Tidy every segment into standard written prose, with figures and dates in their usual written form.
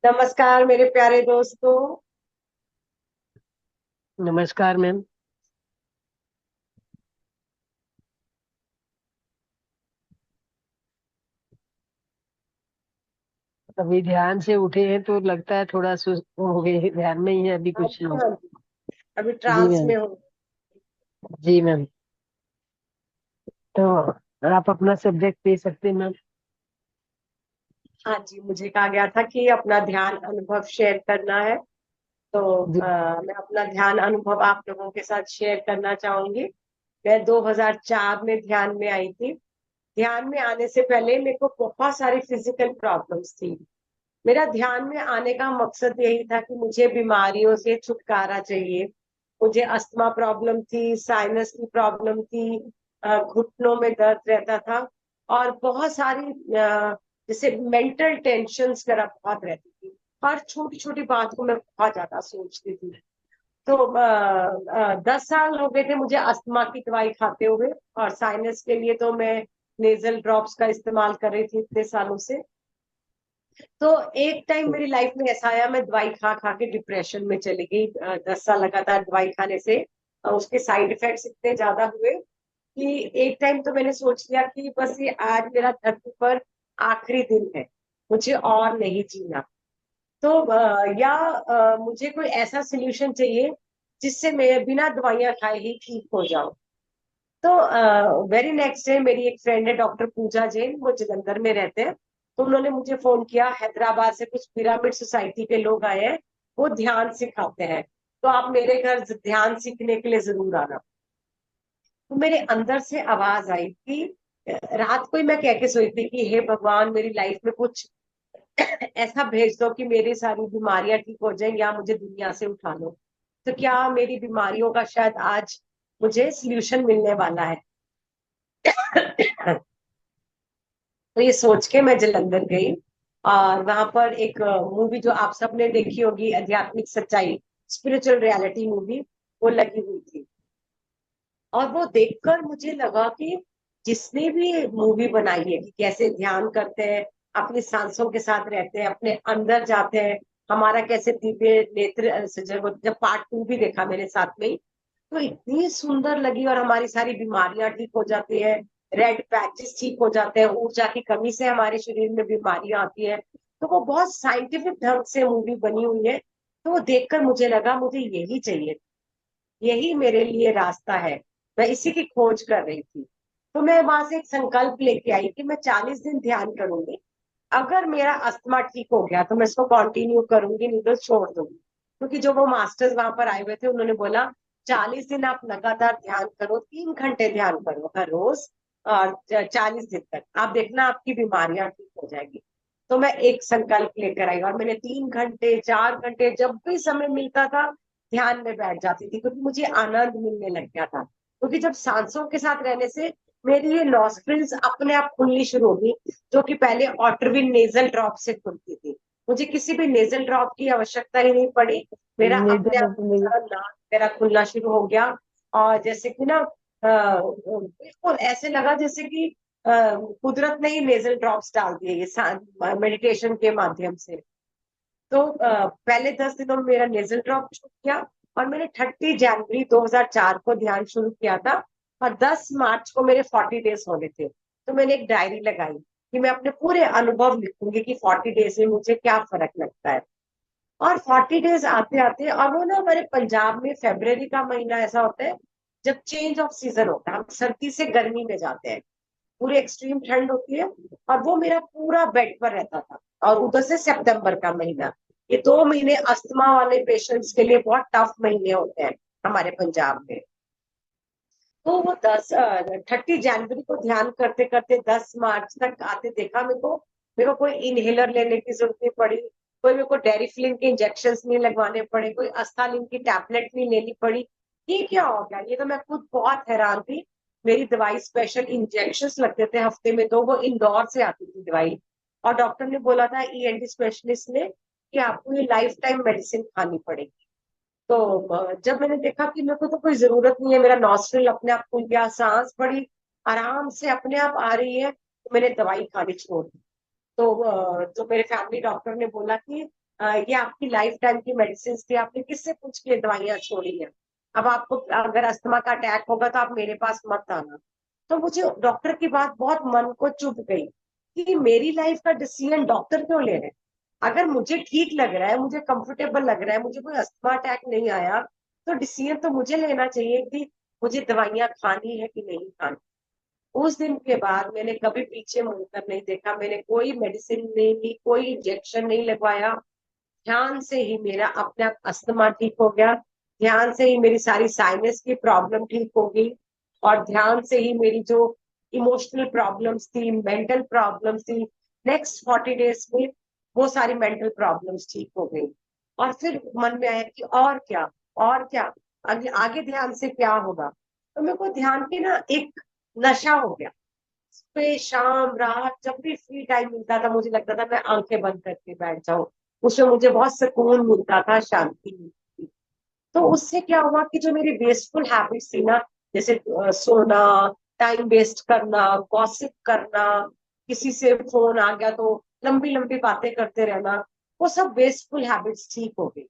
नमस्कार मेरे प्यारे दोस्तों। नमस्कार मैम। अभी ध्यान से उठे हैं तो लगता है थोड़ा सुस्त हो गए, ध्यान में ही है अभी हाँ कुछ जी, लोग। हाँ जी। अभी जी ट्रांस मैम। में हूँ। जी मैम। तो आप अपना सब्जेक्ट दे सकते हैं मैम। हाँ जी, मुझे कहा गया था कि अपना ध्यान अनुभव शेयर करना है। तो जी। मैं अपना ध्यान अनुभव आप लोगों के साथ शेयर करना चाहूंगी। मैं 2004 में ध्यान में आई थी। ध्यान में आने से पहले मेरे को बहुत सारी फिजिकल प्रॉब्लम्स थी। मेरा ध्यान में आने का मकसद यही था कि मुझे बीमारियों से छुटकारा चाहिए। मुझे अस्थमा प्रॉब्लम थी, साइनस की प्रॉब्लम थी, घुटनों में दर्द रहता था और बहुत सारी जैसे मेंटल टेंशन्स मेरा बहुत रहती थी। हर छोटी छोटी बात को मैं बहुत ज्यादा सोचती थी। तो 10 साल हो गए थे मुझे अस्थमा की दवाई खाते हुए। और साइनस के लिए तो मैं नेजल ड्रॉप्स का इस्तेमाल कर रही थी इतने सालों से। तो एक टाइम मेरी लाइफ में ऐसा आया, मैं दवाई खा खा के डिप्रेशन में चली गई। 10 साल लगातार दवाई खाने से उसके साइड इफेक्ट्स इतने ज्यादा हुए कि एक टाइम तो मैंने सोच लिया कि बस ये आज मेरा धरती पर आखिरी दिन है, मुझे और नहीं जीना। तो मुझे कोई ऐसा सोल्यूशन चाहिए जिससे मैं बिना दवाइयां खाए ही ठीक हो जाऊं। तो वेरी नेक्स्ट डे मेरी एक फ्रेंड है डॉक्टर पूजा जैन, वो जलंधर में रहते हैं। तो उन्होंने मुझे फोन किया, हैदराबाद से कुछ पिरामिड सोसाइटी के लोग आए हैं, वो ध्यान सिखाते हैं, तो आप मेरे घर ध्यान सीखने के लिए जरूर आना। तो मेरे अंदर से आवाज आई कि रात को ही मैं कह के सोई थी कि हे भगवान, मेरी लाइफ में कुछ ऐसा भेज दो कि मेरी सारी बीमारियां ठीक हो जाएं या मुझे दुनिया से उठा लो। तो क्या मेरी बीमारियों का शायद आज मुझे सोल्यूशन मिलने वाला है। तो ये सोच के मैं जलंधर गई और वहां पर एक मूवी जो आप सबने देखी होगी, आध्यात्मिक सच्चाई, स्पिरिचुअल रियलिटी मूवी, वो लगी हुई थी। और वो देखकर मुझे लगा कि जिसने भी मूवी बनाई है कि कैसे ध्यान करते हैं, अपनी सांसों के साथ रहते हैं, अपने अंदर जाते हैं, हमारा कैसे दिव्य नेत्र जब जब पार्ट 2 भी देखा मेरे साथ में ही, तो इतनी सुंदर लगी। और हमारी सारी बीमारियां ठीक हो जाती है, रेड पैचेस ठीक हो जाते हैं, ऊर्जा की कमी से हमारे शरीर में बीमारियां आती है। तो वो बहुत साइंटिफिक ढंग से मूवी बनी हुई है। तो वो देखकर मुझे लगा मुझे यही चाहिए, यही मेरे लिए रास्ता है। मैं इसी की खोज कर रही थी। तो मैं वहां से एक संकल्प लेके आई कि मैं 40 दिन ध्यान करूंगी। अगर मेरा अस्थमा ठीक हो गया तो मैं इसको कंटिन्यू करूंगी, नहीं तो छोड़ दूंगी। क्योंकि जो वो मास्टर्स वहां पर आए हुए थे उन्होंने बोला 40 दिन आप लगातार ध्यान करो, 3 घंटे ध्यान करो हर रोज, और 40 दिन तक आप देखना आपकी बीमारियां ठीक हो जाएगी। तो मैं एक संकल्प लेकर आई और मैंने 3 घंटे 4 घंटे जब भी समय मिलता था ध्यान में बैठ जाती थी, क्योंकि मुझे आनंद मिलने लग गया था। क्योंकि जब सांसों के साथ रहने से मेरी ये नॉस्ट्रिल्स अपने आप खुलनी शुरू होगी, जो कि पहले ऑटरविन नेजल ड्रॉप से खुलती थी। मुझे किसी भी नेजल ड्रॉप की आवश्यकता ही नहीं पड़ी। मेरा अपने आप सारा नाक मेरा खुलना शुरू हो गया। और जैसे कि ना बिल्कुल ऐसे लगा जैसे कि कुदरत ने ही नेजल ड्रॉप्स डाल दिए ये मेडिटेशन के माध्यम से। तो पहले 10 दिनों में मेरा नेजल ड्रॉप छूट गया। और मैंने 30 जनवरी 2004 को ध्यान शुरू किया था और 10 मार्च को मेरे 40 डेज होने थे। तो मैंने एक डायरी लगाई कि मैं अपने पूरे अनुभव लिखूंगी कि 40 डेज में मुझे क्या फर्क लगता है। और 40 डेज आते आते, और वो ना हमारे पंजाब में फरवरी का महीना ऐसा होता है जब चेंज ऑफ सीजन होता है, हम सर्दी से गर्मी में जाते हैं, पूरी एक्सट्रीम ठंड होती है। और वो मेरा पूरा बेड पर रहता था। और उधर से सितंबर का महीना, ये 2 महीने अस्थमा वाले पेशेंट्स के लिए बहुत टफ महीने होते हैं हमारे पंजाब में। तो वो 30 जनवरी को ध्यान करते करते 10 मार्च तक आते देखा मेरे को कोई इनहेलर लेने की जरूरत नहीं पड़ी, कोई मेरे को डेरिफ्लिन के इंजेक्शन नहीं लगवाने पड़े, कोई अस्थालिन की टैबलेट नहीं लेनी पड़ी। ये क्या हो गया, ये तो मैं खुद बहुत हैरान थी। मेरी दवाई स्पेशल इंजेक्शन लगते थे हफ्ते में, तो वो इंदौर से आती थी दवाई। और डॉक्टर ने बोला था, ईएनटी स्पेशलिस्ट ने, कि आपको ये लाइफ टाइम मेडिसिन खानी पड़ेगी। तो जब मैंने देखा कि मेरे को तो कोई जरूरत नहीं है, मेरा नॉस्ट्रिल अपने आप खुल गया, सांस बड़ी आराम से अपने आप आ रही है, तो मैंने दवाई खानी छोड़ दी। तो जो मेरे फैमिली डॉक्टर ने बोला कि ये आपकी लाइफ टाइम की मेडिसिन थी, आपने किससे पूछ के दवाइयां छोड़ी है? अब आपको अगर अस्थमा का अटैक होगा तो आप मेरे पास मत आना। तो मुझे डॉक्टर की बात बहुत मन को चुभ गई कि मेरी लाइफ का डिसीजन डॉक्टर क्यों ले रहे हैं? अगर मुझे ठीक लग रहा है, मुझे कंफर्टेबल लग रहा है, मुझे कोई अस्थमा अटैक नहीं आया, तो डिसीजन तो मुझे लेना चाहिए कि मुझे दवाइयां खानी है कि नहीं खानी। उस दिन के बाद मैंने कभी पीछे मुड़कर नहीं देखा, मैंने कोई मेडिसिन नहीं ली, कोई इंजेक्शन नहीं लगवाया। ध्यान से ही मेरा अपने आप अस्थमा ठीक हो गया, ध्यान से ही मेरी सारी साइनस की प्रॉब्लम ठीक हो गई, और ध्यान से ही मेरी जो इमोशनल प्रॉब्लम्स थी, मेंटल प्रॉब्लम्स थी, नेक्स्ट 40 डेज में वो सारी मेंटल प्रॉब्लम्स ठीक हो गई। और फिर मन में आया कि और क्या, और क्या, आगे आगे ध्यान से क्या होगा। तो मेरे को ध्यान की ना एक नशा हो गया। पे शाम रात जब भी फ्री टाइम मिलता था, मुझे लगता था मैं आंखें बंद करके बैठ जाऊं। उसमें मुझे बहुत सुकून मिलता था, शांति मिलती थी। तो उससे क्या हुआ कि जो मेरी वेस्टफुल हैबिट्स थी ना, जैसे सोना, टाइम वेस्ट करना, गॉसिप करना, किसी से फोन आ गया तो लंबी लंबी बातें करते रहना, वो सब वेस्टफुल हैबिट्स ठीक हो गई।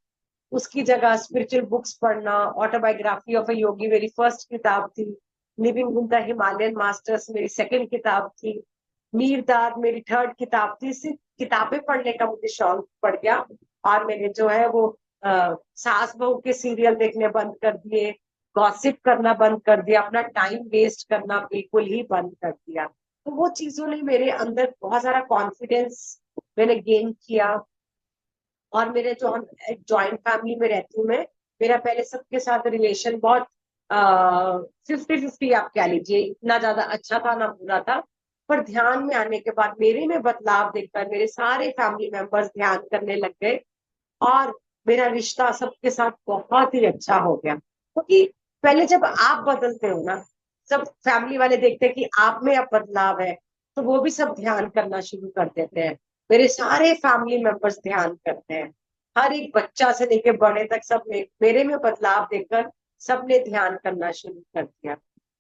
उसकी जगह स्पिरिचुअल बुक्स पढ़ना, ऑटोबायोग्राफी ऑफ अ योगी मेरी फर्स्ट किताब थी, living with the Himalayan masters मेरी सेकंड किताब थी, मीरदाद मेरी थर्ड किताब थी। सिर्फ किताबें पढ़ने का मुझे शौक पड़ गया, और मैंने जो है वो सास बहू के सीरियल देखने बंद कर दिए, गॉसिप करना बंद कर दिया, अपना टाइम वेस्ट करना बिल्कुल ही बंद कर दिया। तो वो चीजों ने मेरे अंदर बहुत सारा कॉन्फिडेंस मैंने गेन किया। और मेरे जो हम एक जॉइंट फैमिली में रहती हूँ मैं, मेरा पहले सबके साथ रिलेशन बहुत 50-50 आप कह लीजिए, इतना ज्यादा अच्छा था ना बुरा था। पर ध्यान में आने के बाद मेरे में बदलाव देखकर मेरे सारे फैमिली मेंबर्स ध्यान करने लग गए, और मेरा रिश्ता सबके साथ बहुत ही अच्छा हो गया। क्योंकि पहले जब आप बदलते हो ना, सब फैमिली वाले देखते हैं कि आप में अब बदलाव है, तो वो भी सब ध्यान करना शुरू कर देते हैं। मेरे सारे फैमिली मेंबर्स ध्यान करते हैं, हर एक बच्चा से लेके बड़े तक सब मेरे में बदलाव देखकर सबने ध्यान करना शुरू कर दिया।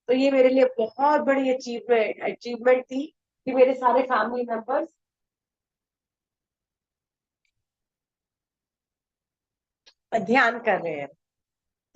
तो ये मेरे लिए बहुत बड़ी अचीवमेंट थी कि मेरे सारे फैमिली मेंबर्स ध्यान कर रहे हैं।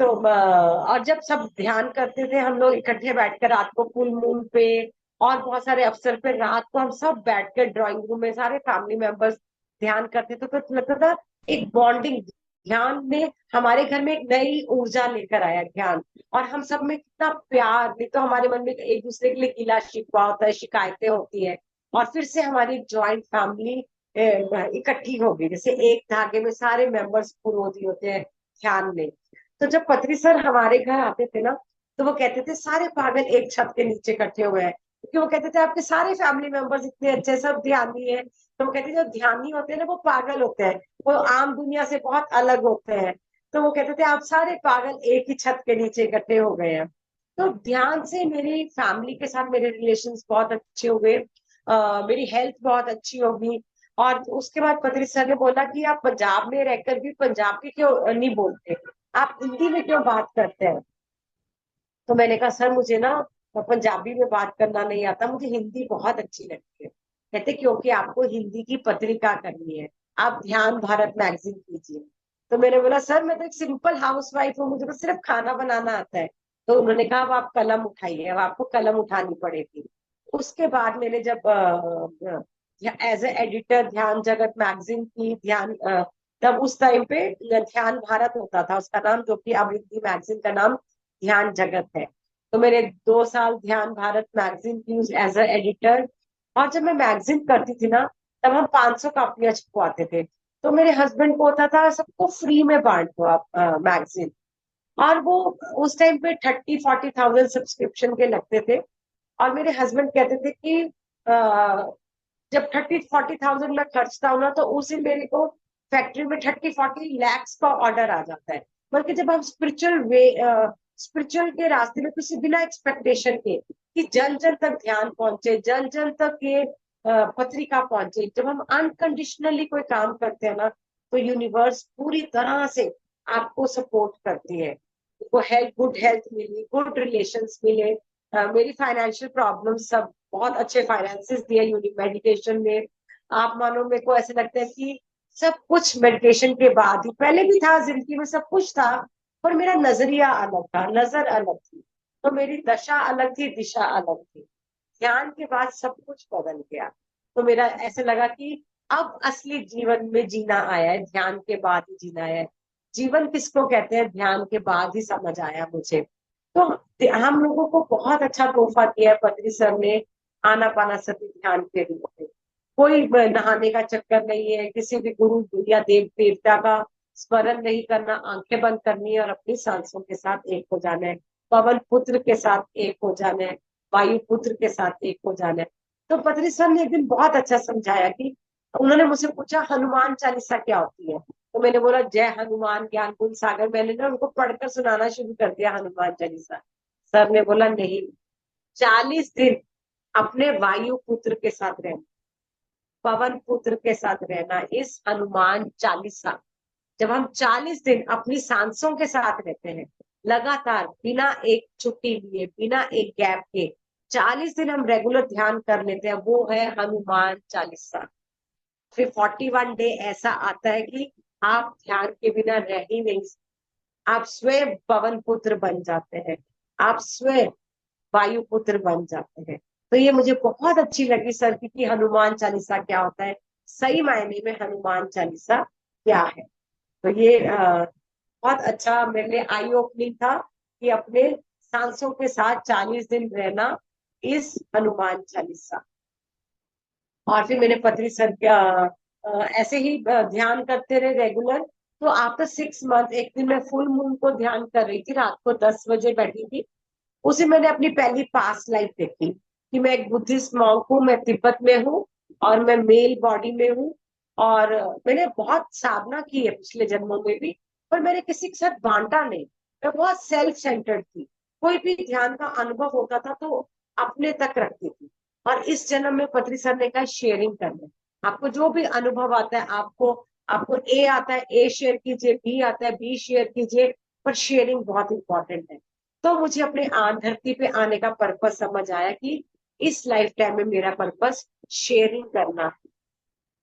तो और जब सब ध्यान करते थे हम लोग इकट्ठे बैठकर रात को फुल मून पे, और बहुत सारे अवसर पे रात को हम सब बैठकर ड्राइंग रूम में सारे फैमिली मेंबर्स ध्यान करते थे, तो लगता था एक बॉन्डिंग। ध्यान ने हमारे घर में एक नई ऊर्जा लेकर आया ध्यान, और हम सब में कितना प्यार, नहीं तो हमारे मन में एक दूसरे के लिए गिला शिकवा होता है, शिकायतें होती है। और फिर से हमारी जॉइंट फैमिली इकट्ठी हो गई, जैसे एक धागे में सारे मेंबर्स पुरोधी होते हैं ध्यान में। तो जब पत्री सर हमारे घर आते थे ना, तो वो कहते थे सारे पागल एक छत के नीचे इकट्ठे हुए हैं, क्योंकि वो कहते थे आपके सारे फैमिली मेंबर्स इतने अच्छे, सब ध्यानी है। तो वो कहते थे जो ध्यानी होते हैं ना वो पागल होते हैं, वो आम दुनिया से बहुत अलग होते हैं। तो वो कहते थे आप सारे पागल एक ही छत के नीचे इकट्ठे हो गए हैं। तो ध्यान से मेरी फैमिली के साथ मेरे रिलेशंस बहुत अच्छे हुए, मेरी हेल्थ बहुत अच्छी होगी। और उसके बाद पत्री सर ने बोला कि आप पंजाब में रहकर भी पंजाबी क्यों नहीं बोलते, आप हिंदी में क्यों बात करते हैं? तो मैंने कहा सर मुझे ना पंजाबी में बात करना नहीं आता, मुझे हिंदी बहुत अच्छी लगती है। कहते क्योंकि आपको हिंदी की पत्रिका करनी है, आप ध्यान भारत मैगजीन कीजिए। तो मैंने बोला सर मैं तो एक सिंपल हाउस वाइफ हूँ, मुझे तो सिर्फ खाना बनाना आता है। तो उन्होंने कहा अब आप कलम उठाइए, अब आपको कलम उठानी पड़ेगी। उसके बाद मैंने जब एज ए एडिटर ध्यान जगत मैगजीन की, तब उस टाइम पे ध्यान भारत होता था उसका नाम, जो कि अब हिंदी मैगजीन का नाम ध्यान जगत है। तो मैंने 2 साल ध्यान भारत मैगजीन की एज ए एडिटर। और जब मैं मैगजीन करती थी ना, तब हम 500 कापियां छपवाते थे। तो मेरे हस्बैंड को होता था सबको फ्री में बांट दो आप मैगजीन। और वो उस टाइम पे 30-40 थाउजेंड सब्सक्रिप्शन के लगते थे। और मेरे हस्बैंड कहते थे कि जब 30-40 थाउजेंड में खर्चता हूँ ना, तो उसी मेरे को फैक्ट्री में 30-40 लैक्स का ऑर्डर आ जाता है। बल्कि जब हम स्पिरिचुअल के रास्ते में किसी बिना एक्सपेक्टेशन के, कि जन जन तक ध्यान पहुंचे, जन जन तक ये पत्रिका पहुंचे, जब हम अनकंडीशनली कोई काम करते हैं ना, तो यूनिवर्स पूरी तरह से आपको सपोर्ट करती है। उनको हेल्थ, गुड हेल्थ मिली, गुड रिलेशंस मिले, मेरी फाइनेंशियल प्रॉब्लम सब बहुत अच्छे फाइनेंसेस दिए यूनिक मेडिटेशन में। आप मानो मेरे को ऐसे लगता है कि सब कुछ मेडिटेशन के बाद ही, पहले भी था जिंदगी में सब कुछ था, पर मेरा नजरिया अलग था, नजर अलग थी, तो मेरी दशा अलग थी, दिशा अलग थी। ध्यान के बाद सब कुछ बदल गया। तो मेरा ऐसे लगा कि अब असली जीवन में जीना आया है, ध्यान के बाद ही जीना है। जीवन किसको कहते हैं, ध्यान के बाद ही समझ आया मुझे। तो हम लोगों को बहुत अच्छा तोहफा दिया है पत्री सर ने, आनापानासति ध्यान के रूप में। कोई नहाने का चक्कर नहीं है, किसी भी गुरु या देव देवता का स्मरण नहीं करना, आंखें बंद करनी है और अपनी सांसों के साथ एक हो जाना है, पवन पुत्र के साथ एक हो जाना है, वायु पुत्र के साथ एक हो जाना है। तो पत्री सर ने एक दिन बहुत अच्छा समझाया कि उन्होंने मुझसे पूछा हनुमान चालीसा क्या होती है, तो मैंने बोला जय हनुमान ज्ञान गुण सागर। मैंने ना उनको पढ़कर सुनाना शुरू कर दिया हनुमान चालीसा। सर ने बोला नहीं, 40 दिन अपने वायु पुत्र के साथ रहना, पवन पुत्र के साथ रहना, इस हनुमान चालीसा। जब हम 40 दिन अपनी सांसों के साथ रहते हैं, लगातार बिना एक छुट्टी लिए, बिना एक गैप के 40 दिन हम रेगुलर ध्यान कर लेते हैं, वो है हनुमान चालीसा। फिर 41 डे ऐसा आता है कि आप ध्यान के बिना रह ही नहीं सकते। आप स्वयं पवन पुत्र बन जाते हैं, आप स्वयं वायु पुत्र बन जाते हैं। तो ये मुझे बहुत अच्छी लगी सर की कि हनुमान चालीसा क्या होता है, सही मायने में हनुमान चालीसा क्या है। तो ये बहुत अच्छा मेरे लिए आई ओपनिंग था कि अपने सांसों के साथ 40 दिन रहना, इस हनुमान चालीसा। और फिर मैंने पत्री सर का ऐसे ही ध्यान करते रहे रेगुलर। तो आफ्टर 6 मंथ एक दिन मैं फुल मून को ध्यान कर रही थी, रात को 10 बजे बैठी थी। उसे मैंने अपनी पहली पास्ट लाइफ देखी कि मैं एक बुद्धिस्ट मॉन्क हूँ, मैं तिब्बत में हूँ और मैं मेल बॉडी में हूँ। और मैंने बहुत साधना की है पिछले जन्मों में भी, पर मैंने किसी के साथ बांटा नहीं। मैं बहुत सेल्फ सेंटर्ड थी, कोई भी ध्यान का अनुभव होता था तो अपने तक रखती थी। और इस जन्म में पत्री सर ने कहा शेयरिंग करना, आपको जो भी अनुभव आता है, आपको आपको ए आता है ए शेयर कीजिए, बी आता है बी शेयर कीजिए, पर शेयरिंग बहुत इंपॉर्टेंट है। तो मुझे अपने धरती पे आने का पर्पस समझ आया कि इस लाइफ टाइम में मेरा पर्पस शेयरिंग करना है।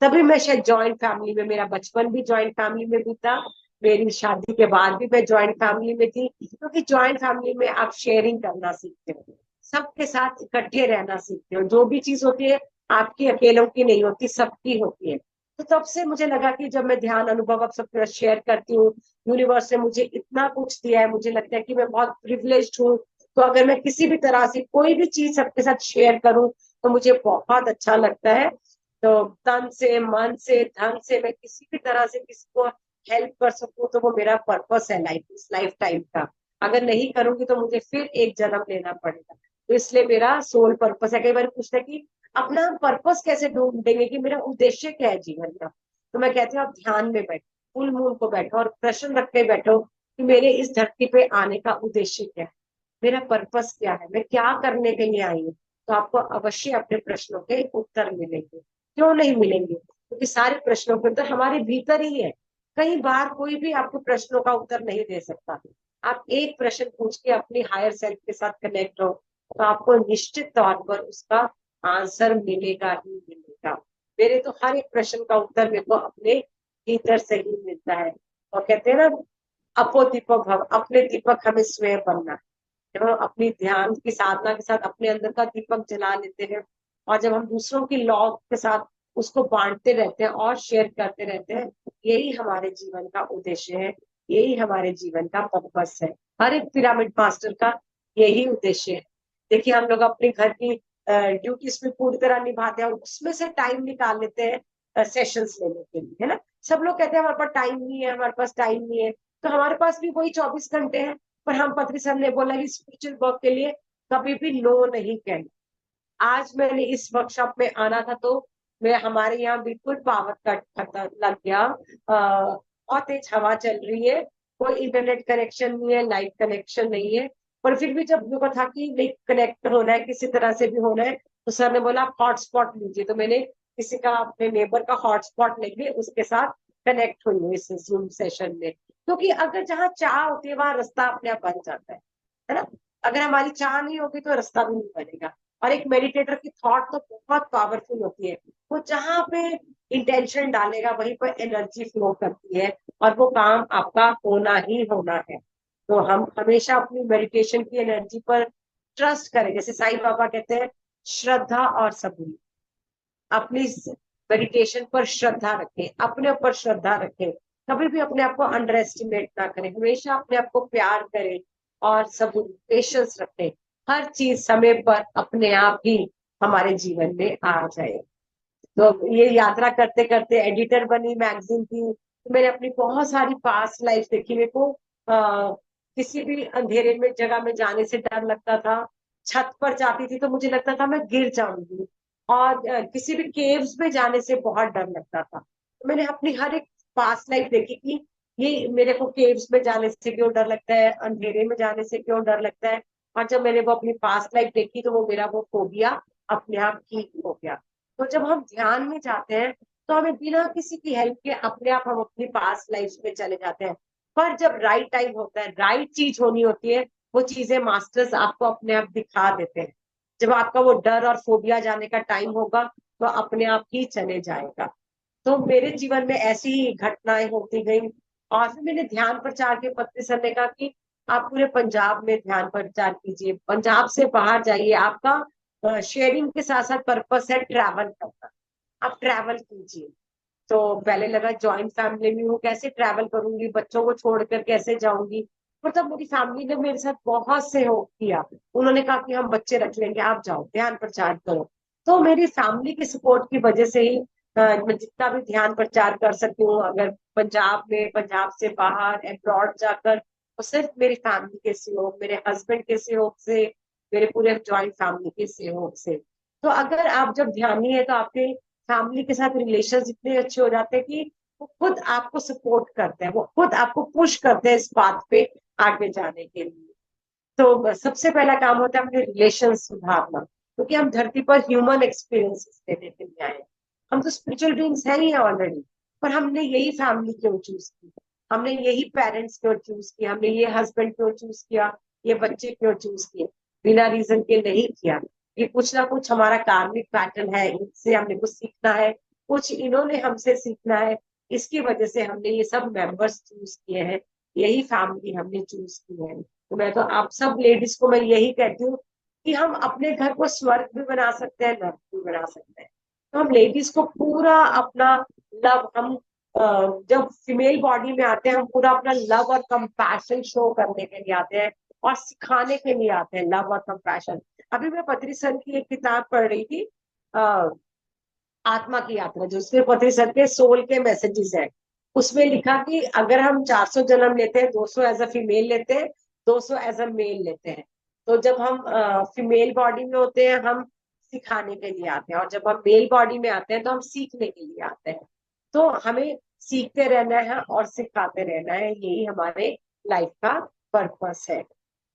तभी मैं शायद जॉइंट फैमिली में, मेरा बचपन भी जॉइंट फैमिली में बीता, मेरी शादी के बाद भी मैं जॉइंट फैमिली में थी, क्योंकि जॉइंट फैमिली में आप शेयरिंग करना सीखते हो, सबके साथ इकट्ठे रहना सीखते हो। जो भी चीज होती है आपकी अकेलों की नहीं होती, सबकी होती है। तो तब से मुझे लगा कि जब मैं ध्यान अनुभव अब सबके साथ शेयर करती हूँ, यूनिवर्स ने मुझे इतना कुछ दिया है, मुझे लगता है कि मैं बहुत प्रिविलेज्ड हूँ। तो अगर मैं किसी भी तरह से कोई भी चीज सबके साथ शेयर करूं तो मुझे बहुत अच्छा लगता है। तो तन से, मन से, धन से मैं किसी भी तरह से किसी को हेल्प कर सकूं तो वो मेरा पर्पस है लाइफ, इस लाइफ टाइम का। अगर नहीं करूंगी तो मुझे फिर एक जन्म लेना पड़ेगा। तो इसलिए मेरा सोल पर्पस है। कई बार पूछते हैं कि अपना पर्पस कैसे ढूंढेंगे, कि मेरा उद्देश्य क्या है जीवन का। तो मैं कहती हूँ आप ध्यान में बैठो, फुल मून को बैठो और प्रश्न रख के बैठो कि मेरे इस धरती पे आने का उद्देश्य क्या है, मेरा पर्पस क्या है, मैं क्या करने के लिए आई हूँ। तो आपको अवश्य अपने प्रश्नों के उत्तर मिलेंगे। क्यों नहीं मिलेंगे, क्योंकि सारे प्रश्नों के उत्तर हमारे भीतर ही है। कई बार कोई भी आपको प्रश्नों का उत्तर नहीं दे सकता। आप एक प्रश्न पूछ के अपनी हायर सेल्फ के साथ कनेक्ट हो, तो आपको निश्चित तौर पर उसका आंसर मिलेगा ही मिलेगा। मेरे तो हर एक प्रश्न का उत्तर मेरे को अपने भीतर से ही मिलता है। और कहते हैं ना, अपो दीपक भव, अपने दीपक हमें स्वयं बनना है। जब हम अपनी ध्यान की साधना के साथ अपने अंदर का दीपक जला लेते हैं, और जब हम दूसरों की लौ के साथ उसको बांटते रहते हैं और शेयर करते रहते हैं, यही हमारे जीवन का उद्देश्य है, यही हमारे जीवन का पर्पस है। हर एक पिरामिड मास्टर का यही उद्देश्य है। देखिए हम लोग अपने घर की ड्यूटीज भी पूरी तरह निभाते हैं और उसमें से टाइम निकाल लेते हैं सेशंस लेने के लिए, है ना। सब लोग कहते हैं हमारे पास टाइम नहीं है, हमारे पास टाइम नहीं है। तो हमारे पास भी वही 24 घंटे हैं। पर हम पत्री सर ने बोला कि स्पिरिचुअल वर्क के लिए कभी भी नो नहीं कहना। आज मैंने इस वर्कशॉप में आना था तो मैं, हमारे यहाँ बिल्कुल पावर कट खत्म लग गया, बहुत तेज हवा चल रही है, कोई इंटरनेट कनेक्शन नहीं है, लाइट कनेक्शन नहीं है। पर फिर भी जब मेरे को था कि नहीं, कनेक्ट होना है किसी तरह से भी होना है, तो सर ने बोला आप हॉटस्पॉट लीजिए। तो मैंने किसी का, अपने नेबर का हॉटस्पॉट लेके उसके साथ कनेक्ट हुई हूँ इस जूम सेशन में। क्योंकि अगर जहाँ चाह होती है वहां रास्ता अपने आप बन जाता है ना। अगर हमारी चाह नहीं होगी तो रास्ता भी नहीं बनेगा। और एक मेडिटेटर की थॉट तो बहुत पावरफुल होती है। वो जहाँ पे इंटेंशन डालेगा वहीं पर एनर्जी फ्लो करती है, और वो काम आपका होना ही होना है। तो हम हमेशा अपनी मेडिटेशन की एनर्जी पर ट्रस्ट करें, जैसे साईं बाबा कहते हैं, श्रद्धा और सबूत। अपनी मेडिटेशन पर श्रद्धा रखें, अपने ऊपर श्रद्धा रखें, कभी भी अपने आप को अंडर एस्टिमेट ना करें, हमेशा अपने आप को प्यार करें और सबूत पेशेंस रखें। हर चीज समय पर अपने आप ही हमारे जीवन में आ जाए। तो ये यात्रा करते करते एडिटर बनी मैगजीन की, तो मैंने अपनी बहुत सारी पास्ट लाइफ देखी। मेरे को किसी भी अंधेरे में जगह में जाने से डर लगता था। छत पर जाती थी तो मुझे लगता था मैं गिर जाऊंगी, और किसी भी केव्स में जाने से बहुत डर लगता था। तो मैंने अपनी हर एक पास्ट लाइफ देखी कि ये मेरे को केव्स में जाने से क्यों डर लगता है, अंधेरे में जाने से क्यों डर लगता है। और जब मैंने वो अपनी पास्ट लाइफ देखी तो वो मेरा वो फोबिया अपने आप ठीक हो गया। तो जब हम ध्यान में जाते हैं तो हमें बिना किसी की हेल्प के अपने आप हम अपनी पास्ट लाइफ में चले जाते हैं। पर जब राइट टाइम होता है, राइट चीज होनी होती है, वो चीजें मास्टर्स आपको अपने आप दिखा देते हैं। जब आपका वो डर और फोबिया जाने का टाइम होगा तो अपने आप ही चले जाएगा। तो मेरे जीवन में ऐसी ही घटनाएं होती गई। और फिर मैंने ध्यान प्रचार के पत्र सर ने कहा कि आप पूरे पंजाब में ध्यान प्रचार कीजिए, पंजाब से बाहर जाइए। आपका शेयरिंग के साथ साथ पर्पस है ट्रैवल करना, आप ट्रैवल कीजिए। तो पहले लगा जॉइंट फैमिली में हूँ, कैसे ट्रैवल करूंगी, बच्चों को छोड़कर कैसे जाऊंगी। मतलब मेरी फैमिली ने मेरे साथ बहुत सहयोग किया। उन्होंने कहा कि हम बच्चे रख लेंगे, आप जाओ ध्यान प्रचार करो। तो मेरी फैमिली की सपोर्ट की वजह से ही मैं जितना भी ध्यान प्रचार कर सकती हूँ, अगर पंजाब में, पंजाब से बाहर, अब्रॉड जाकर, तो सिर्फ मेरी फैमिली के सहयोग, मेरे हस्बैंड के सहयोग से, मेरे पूरे जॉइंट फैमिली के सहयोग से। तो अगर आप जब ध्यानी है तो आपके फैमिली के साथ रिलेशन इतने अच्छे हो जाते हैं कि वो खुद आपको सपोर्ट करते हैं, वो खुद आपको पुश करते हैं इस बात पे आगे जाने के लिए। तो सबसे पहला काम होता है अपने रिलेशन सुधारना, क्योंकि हम धरती पर ह्यूमन एक्सपीरियंसेस लेने के लिए आए हैं। हम तो स्पिरिचुअल बीइंग्स हैं ही ऑलरेडी, पर हमने यही फैमिली क्यों चूज की, हमने यही पेरेंट्स क्यों चूज किया, हमने ये हस्बैंड क्यों चूज किया, ये बच्चे क्यों चूज किए, बिना रीजन के नहीं किया। ये कुछ ना कुछ हमारा कार्मिक पैटर्न है, इनसे हमने कुछ सीखना है, कुछ इन्होंने हमसे सीखना है। इसकी वजह से हमने ये सब मेंबर्स चूज किए हैं, यही फैमिली हमने चूज की है। तो मैं तो आप सब लेडीज को मैं यही कहती हूँ कि हम अपने घर को स्वर्ग भी बना सकते हैं, नर्क भी बना सकते हैं। तो हम लेडीज को पूरा अपना लव, हम जब फीमेल बॉडी में आते हैं हम पूरा अपना लव और कंपैशन शो करने के लिए आते हैं, और सिखाने के लिए आते हैं लव और कंपैशन। अभी मैं पत्री सर की एक किताब पढ़ रही थी, आ, आत्मा की यात्रा, जो उसमें पत्री सर के सोल के मैसेजेस है। उसमें लिखा कि अगर हम 400 जन्म लेते हैं, 200 एज अ फीमेल लेते हैं, 200 एज अ मेल लेते हैं। तो जब हम फीमेल बॉडी में होते हैं हम सिखाने के लिए आते हैं, और जब हम मेल बॉडी में आते हैं तो हम सीखने के लिए आते हैं। तो हमें सीखते रहना है और सिखाते रहना है, यही हमारे लाइफ का पर्पस है।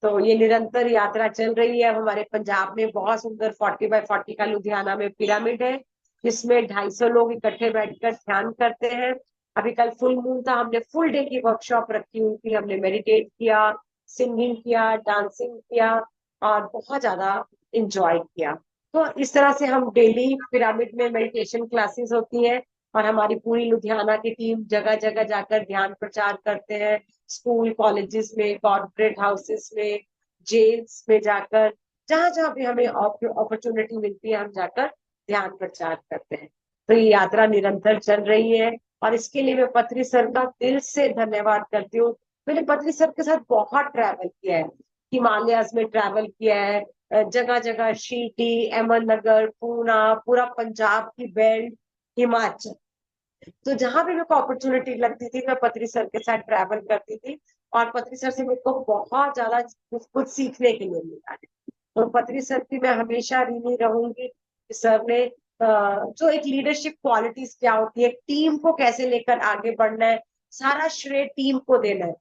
तो ये निरंतर यात्रा चल रही है। अब हमारे पंजाब में बहुत सुंदर 40x40 का लुधियाना में पिरामिड है, जिसमें 250 लोग इकट्ठे बैठकर ध्यान करते हैं। अभी कल फुल मून था, हमने फुल डे की वर्कशॉप रखी हुई थी, हमने मेडिटेट किया, सिंगिंग किया, डांसिंग किया, और बहुत ज्यादा इंजॉय किया। तो इस तरह से हम डेली पिरामिड में मेडिटेशन क्लासेस होती हैं, और हमारी पूरी लुधियाना की टीम जगह जगह जाकर ध्यान प्रचार करते हैं। स्कूल कॉलेजेस में, कॉर्पोरेट हाउसेस में, जेल्स में जाकर, जहां जहां भी हमें अपॉर्चुनिटी मिलती है हम जाकर ध्यान प्रचार करते हैं। तो ये यात्रा निरंतर चल रही है, और इसके लिए मैं पत्री सर का दिल से धन्यवाद करती हूँ। मैंने पत्री सर के साथ बहुत ट्रैवल किया है, हिमालयाज में ट्रैवल किया है, जगह जगह शिरडी, अहमदनगर, पूना, पूरा पंजाब की बेल्ट, हिमाचल। तो जहां भी मेरे को अपॉर्चुनिटी लगती थी मैं पत्री सर के साथ ट्रैवल करती थी, और पत्री सर से मेरे को बहुत ज्यादा कुछ सीखने के लिए मिला है। तो पत्री सर की मैं हमेशा ऋणी रहूंगी कि सर ने जो एक लीडरशिप क्वालिटीज क्या होती है, टीम को कैसे लेकर आगे बढ़ना है, सारा श्रेय टीम को देना है।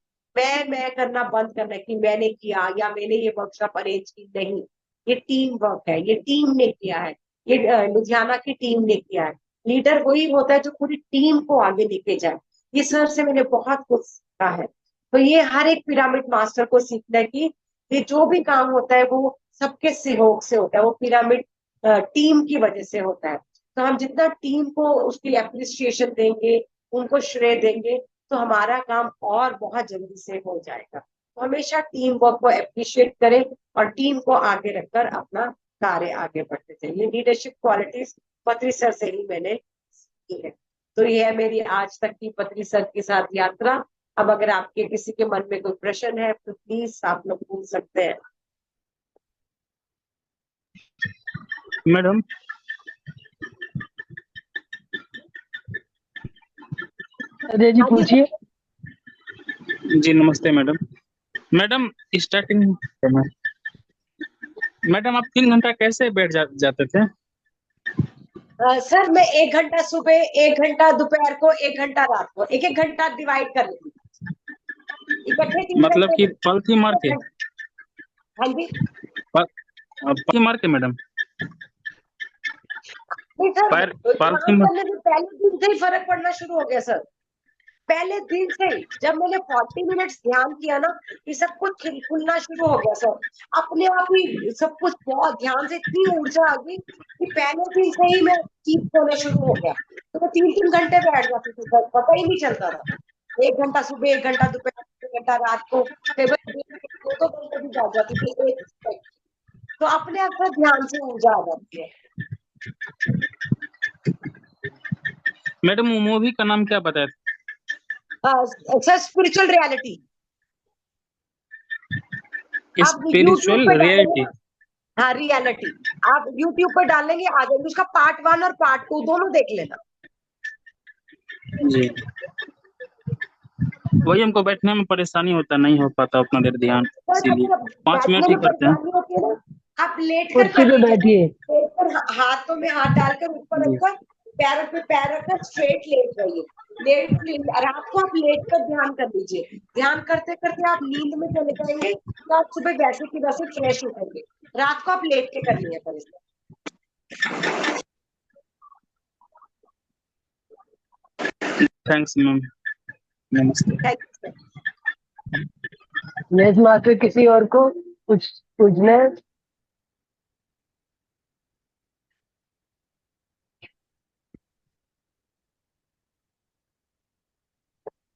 मैं करना बंद करना है कि मैंने किया या मैंने ये वर्कशॉप अरेंज की, नहीं। ये टीम वर्क है, ये टीम ने किया है, ये लुधियाना की टीम ने किया है। लीडर वही होता है जो पूरी टीम को आगे लेके जाए। ये सर से मैंने बहुत कुछ सीखा है। तो ये हर एक पिरामिड मास्टर को सीखना है कि ये जो भी काम होता है वो सबके सहयोग से होता है, वो पिरामिड टीम की वजह से होता है। तो हम जितना टीम को उसकी एप्रिसिएशन देंगे, उनको श्रेय देंगे, तो हमारा काम और बहुत जल्दी से हो जाएगा। तो हमेशा टीम वर्क को अप्रिशिएट करें और टीम को आगे रखकर अपना कार्य आगे बढ़ते चाहिए। लीडरशिप क्वालिटीज पत्री सर से ही मैंने सीखी है। तो ये है मेरी आज तक की पत्री सर के साथ यात्रा। अब अगर आपके किसी के मन में कोई प्रश्न है तो प्लीज आप लोग पूछ सकते हैं। मैडम अजय जी हाँ जी पूछिए। जी नमस्ते मैडम। मैडम स्टार्टिंग मैडम आप 3 घंटा कैसे बैठ जाते थे? सर मैं 1 घंटा सुबह, 1 घंटा दोपहर को, 1 घंटा रात को, एक एक घंटा डिवाइड कर लेती हूँ। इकट्ठे 3 घंटे मतलब कि नहीं। पलथी मार के? हाँ जी। पलथी मार के मैडम? नहीं सर, पैर पालथी काम मार? करने से पहले दिन से ही फर्क पड़ना शुरू हो गया सर। पहले दिन से ही जब मैंने 40 मिनट्स ध्यान किया ना, ये सब कुछ खुलना शुरू हो गया सर। अपने आप ही सब कुछ बहुत ध्यान से इतनी ऊर्जा आ गई कि पहले दिन से ही मैं ठीक होने शुरू हो गया। तो मैं 3-3 घंटे बैठ जाती थी सर, पता ही नहीं चलता था। 1 घंटा सुबह, 1 घंटा दोपहर, 1 घंटा रात को, कई बार 2-2 घंटे भी बैठ जाती थी एक से। तो अपने आप से ध्यान से ऊर्जा आ जाती है। मैडम वो मूवी का नाम क्या बताया सर स्पिरिचुअल रियलिटी। था? आप यूट्यूब स्पिरिचुअल पे डालेंगे रियलिटी? ना, हाँ रियलिटी, आप यूट्यूब पर डालेंगे आ जाएंगे। उसका पार्ट 1 और पार्ट 2 दोनों देख लेना। जी वही हमको बैठने में परेशानी होता, नहीं हो पाता उतना देर ध्यान, सर इसीलिए अगर 5 मिनट बैठने ही में करते हैं। परेशानी होती है ना, आप लेट कर कुर्सी पे लीजिए। बैठिए। लेट कर हाथों में हाथ डालकर ऊपर जी रखकर, पैरों पे पैर रखकर स्ट्रेट लेट रहिए। रात को आप लेट कर ध्यान कर लीजिए। ध्यान करते करते आप नींद में चले जाएंगे, तो आप सुबह वैसे की वैसे फ्रेश उठेंगे। रात को आप लेट के कर लिया करें। थैंक्स मैम, नमस्ते। Thank you. नेक्स्ट मास्टर किसी और को कुछ पूछना है?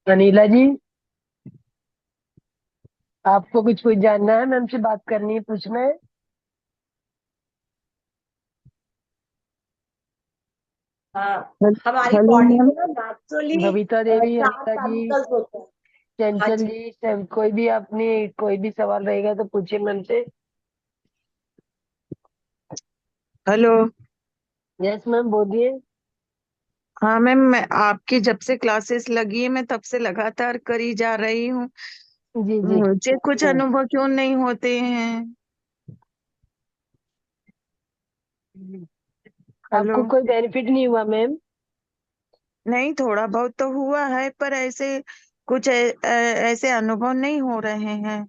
अनिला जी, आपको कुछ जानना है? मैम से बात करनी है, पूछना है? हाँ, हेल- हमारी हेलो बॉडी मैम। में ना नेचुरली बबीता देवी, 4 अनिता जी, केमिकल्स होते हैं। हाँ चंचल जी। जी, सब कोई भी अपनी कोई भी सवाल रहेगा तो पूछिए मैम से। हेलो। यस मैम, बोलिए। हाँ मैम, मैं आपकी जब से क्लासेस लगी है मैं तब से लगातार करी जा रही हूँ। जी जी। मुझे कुछ मैम, अनुभव क्यों नहीं होते हैं? हेलो। आपको कोई बेनिफिट नहीं हुआ मैम? नहीं, थोड़ा बहुत तो हुआ है पर ऐसे कुछ ऐसे अनुभव नहीं हो रहे हैं।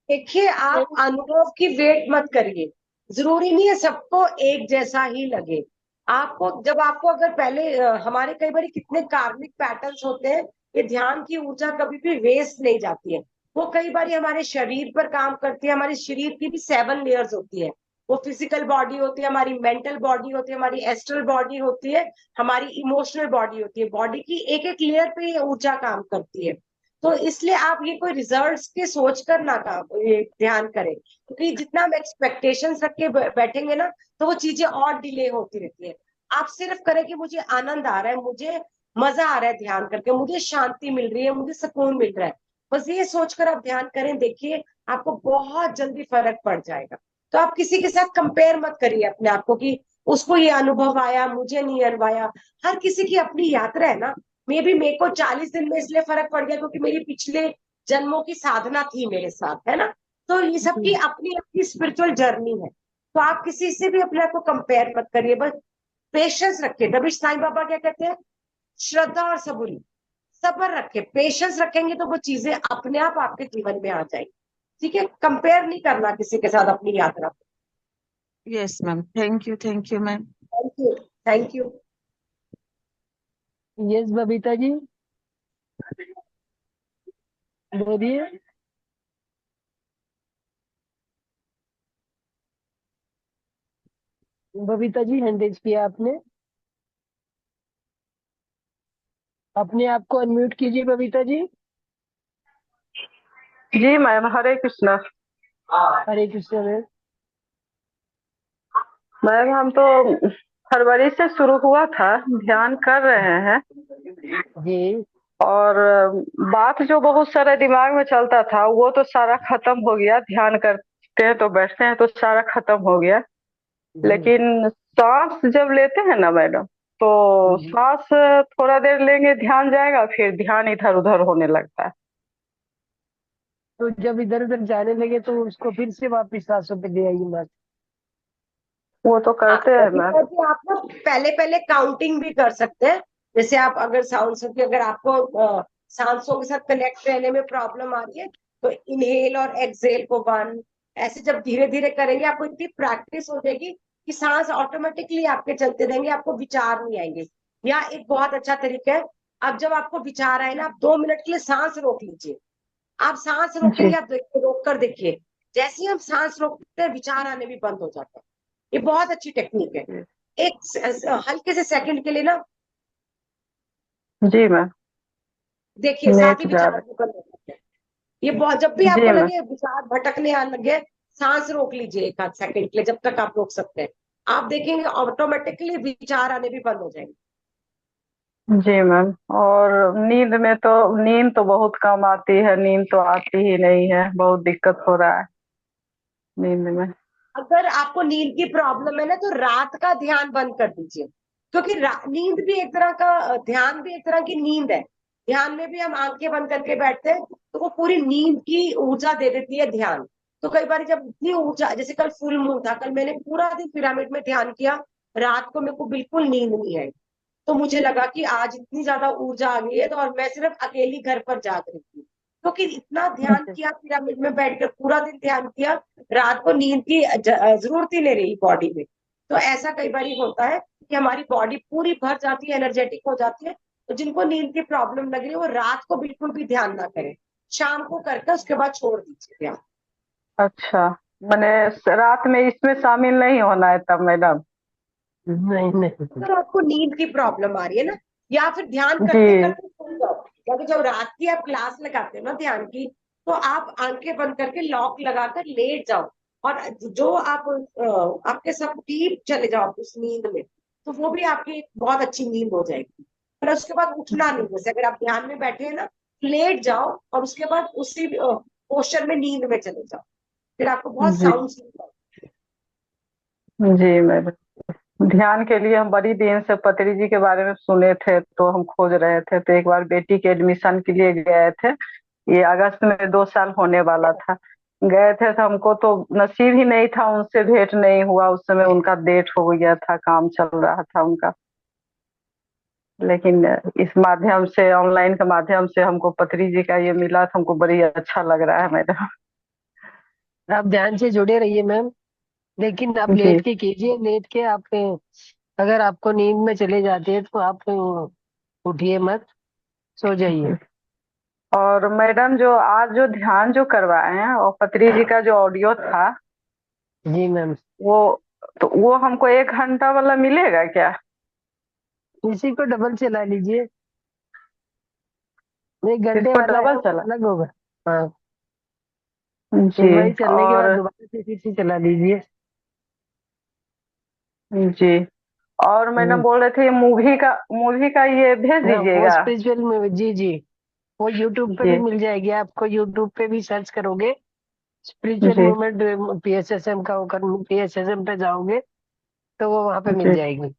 देखिए, आप अनुभव की वेट मत करिए। जरूरी नहीं है सबको एक जैसा ही लगे। आपको जब आपको अगर पहले हमारे कई बार कितने कार्मिक पैटर्न्स होते हैं, ये ध्यान की ऊर्जा कभी भी वेस्ट नहीं जाती है। वो कई बार हमारे शरीर पर काम करती है। हमारे शरीर की भी 7 लेयर्स होती है। वो फिजिकल बॉडी होती है, हमारी मेंटल बॉडी होती है, हमारी एस्ट्रल बॉडी होती है, हमारी इमोशनल बॉडी होती है। बॉडी की एक एक लेयर पे ये ऊर्जा काम करती है। तो इसलिए आप ये कोई रिजल्ट्स के सोच कर ना काम ये ध्यान करें, क्योंकि जितना हम एक्सपेक्टेशंस रख के बैठेंगे ना, तो वो चीजें और डिले होती रहती है। आप सिर्फ करें कि मुझे आनंद आ रहा है, मुझे मजा आ रहा है ध्यान करके, मुझे शांति मिल रही है, मुझे सुकून मिल रहा है। बस ये सोचकर आप ध्यान करें, देखिए आपको बहुत जल्दी फर्क पड़ जाएगा। तो आप किसी के साथ कंपेयर मत करिए अपने आप को कि उसको ये अनुभव आया मुझे नहीं अनुभव आया। हर किसी की अपनी यात्रा है ना। मे बी मेरे को 40 दिन में इसलिए फर्क पड़ गया क्योंकि मेरी पिछले जन्मों की साधना थी मेरे साथ, है ना। तो ये सबकी जी अपनी अपनी स्पिरिचुअल जर्नी है। तो आप किसी से भी अपने आप को कंपेयर मत करिए, बस पेशेंस रखिए। तभी साईं बाबा क्या कहते हैं, श्रद्धा और सबूरी, सब्र रखे, पेशेंस रखेंगे तो वो चीजें अपने आप आपके जीवन में आ जाएंगी। ठीक है, कंपेयर नहीं करना किसी के साथ अपनी यात्रा। Yes ma'am, thank you ma'am. Thank you. Thank you. Yes Babita ji, बोलिए। बबीता जी हैंड रेज किया आपने, अपने आप को अनम्यूट कीजिए बबीता जी। जी मैम, हरे कृष्णा। हरे कृष्ण मैम। मैम हम तो फरवरी से शुरू हुआ था, ध्यान कर रहे हैं। जी और बात जो बहुत सारा दिमाग में चलता था वो तो सारा खत्म हो गया। ध्यान करते हैं तो बैठते हैं तो सारा खत्म हो गया। जी लेकिन सांस जब लेते हैं ना मैडम, तो जी। सांस थोड़ा देर लेंगे, ध्यान जाएगा, फिर ध्यान इधर उधर होने लगता है। तो जब इधर उधर जाने लगे तो उसको फिर से वापिस सांसों पे ले आइए मत। वो तो करते हैं मैम। बबीता जी, आप ना पहले पहले काउंटिंग भी कर सकते हैं। जैसे आप अगर सांसों की, अगर आपको सांसों के साथ कनेक्ट रहने में प्रॉब्लम आ रही है, तो इनहेल और एक्सहेल को 1, ऐसे जब धीरे धीरे करेंगे आपको इतनी प्रैक्टिस हो जाएगी कि सांस ऑटोमेटिकली आपके चलते रहेंगे, आपको विचार नहीं आएंगे। या एक बहुत अच्छा तरीका है, अब जब आपको विचार आए ना, आप 2 मिनट के लिए सांस रोक लीजिए। आप सांस जी रोकेंगे, आप रोक कर देखिए, जैसे ही हम सांस रोकते हैं विचार आने भी बंद हो जाते हैं। ये बहुत अच्छी टेक्निक है। एक हल्के से सेकंड के लिए ना जी मैम। देखिए, साथ ही नेट जा विचार भी बंद हो जाते हैं। ये बहुत, जब भी रहे आपको जी मैम। लगे विचार भटकने आने लगे, सांस रोक लीजिए एक आध सेकंड के लिए, जब तक आप रोक सकते हैं। आप देखेंगे ऑटोमेटिकली विचार आने भी बंद हो जाएंगे। जी मैम। और नींद तो बहुत कम आती है, नींद तो आती ही नहीं है, बहुत दिक्कत हो रहा है नींद में। अगर आपको नींद की प्रॉब्लम है ना, तो रात का ध्यान बंद कर दीजिए। क्योंकि नींद भी एक तरह का ध्यान भी एक तरह की नींद है। ध्यान में भी हम आंखें बंद करके बैठते हैं, तो वो पूरी नींद की ऊर्जा दे देती है ध्यान। तो कई बार जब इतनी ऊर्जा, जैसे कल फुल मून था, कल मैंने पूरा दिन पिरामिड में ध्यान किया, रात को मेरे को बिल्कुल नींद नहीं आई। तो मुझे लगा कि आज इतनी ज्यादा ऊर्जा आ गई है, तो और मैं सिर्फ अकेली घर पर जाग रही थी, क्योंकि इतना ध्यान किया, पिरामिड में बैठकर पूरा दिन ध्यान किया, रात को नींद की जरूरत ही नहीं रही बॉडी में। तो ऐसा कई बार होता है कि हमारी बॉडी पूरी भर जाती है, एनर्जेटिक हो जाती है। तो जिनको नींद की प्रॉब्लम लग रही है, वो रात को बिल्कुल भी ध्यान ना करें, शाम को करके उसके बाद छोड़ दीजिए ध्यान। अच्छा, मैंने रात में इसमें शामिल नहीं होना है तब मैडम? नहीं नहीं। अगर आपको नींद की प्रॉब्लम आ रही है ना, या फिर ध्यान जी करते करते सो जाओ, या फिर जब रात की आप क्लास लगाते हो ना ध्यान की, तो आप आंखें बंद करके लॉक लगाकर लेट जाओ, और जो आप आपके सब डीप चले जाओ उस नींद में, तो वो भी आपकी एक बहुत अच्छी नींद हो जाएगी। पर उसके बाद उठना नहीं, जैसे अगर आप ध्यान में बैठे हैं ना, लेट जाओ और उसके बाद उसी पोस्चर में नींद में चले जाओ, फिर आपको बहुत जी साउंड स्लीप आएगी। जी मैडम। ध्यान के लिए हम बड़ी दिन से पत्री जी के बारे में सुने थे, तो हम खोज रहे थे, तो एक बार बेटी के एडमिशन के लिए गए थे। ये अगस्त में 2 साल होने वाला था। गए थे तो हमको तो नसीब ही नहीं था, उनसे भेंट नहीं हुआ। उस समय उनका डेथ हो गया था, काम चल रहा था उनका। लेकिन इस माध्यम से, ऑनलाइन के माध्यम से हमको पत्री जी का ये मिला, तो हमको बड़ी अच्छा लग रहा है मैडम। आप ध्यान से जुड़े रहिए मैम, लेकिन आप जी लेट के कीजिए। लेट के आप अगर आपको नींद में चले जाते हैं तो आप उठिए मत, सो जाइए। और मैडम, जो आज जो ध्यान जो करवाए हैं और पत्री जी का जो ऑडियो था, जी मैम। वो तो वो हमको 1 घंटा वाला मिलेगा क्या? इसी को डबल चला लीजिए, 1 घंटे इसको वाला है डबल वो चला? अलग होगा। हाँ, जी। एक बार चलने के बाद और दोबारा से फिर से चला लीजिए। जी। और मैडम हम्म, बोल रहे थे मूवी का ये भेज हाँ वो दीजिएगा। स्पिरिचुअल में, जी जी, वो यूट्यूब पे भी जी मिल जाएगी आपको। यूट्यूब पे भी सर्च करोगे स्पिरिचुअल जी मूवमेंट पीएसएसएम का होकर, पीएसएसएम पे जाओगे तो वो वहां पे मिल जी। जाएगी।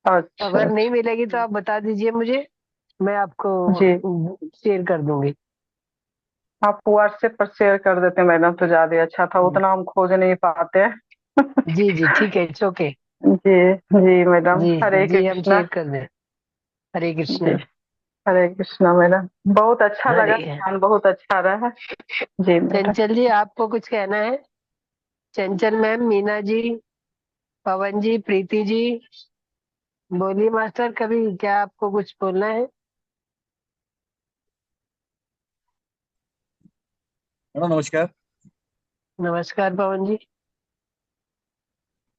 अच्छा अगर नहीं अच्छा। मिलेगी तो आप बता दीजिए मुझे, मैं आपको जी, शेयर कर दूंगी। आप व्हाट्सएप पर शेयर कर देते मैडम तो ज्यादा अच्छा था, उतना हम खोज नहीं पाते हैं। जी जी ठीक है, इट्स ओके। जी जी मैडम, जी हरे जी, हम कृष्णा। शेयर कर दें। हरे जी, कृष्ण। हरे कृष्णा मैडम। बहुत अच्छा लगा, हरे। ध्यान बहुत अच्छा रहा। जी मैडम। चंचल जी, आपको कुछ कहना है? चंचल मैम, मीना जी, पवन जी, प्रीति जी, बोलिए मास्टर, कभी क्या आपको कुछ बोलना है? मैडम नमस्कार। नमस्कार पवन जी।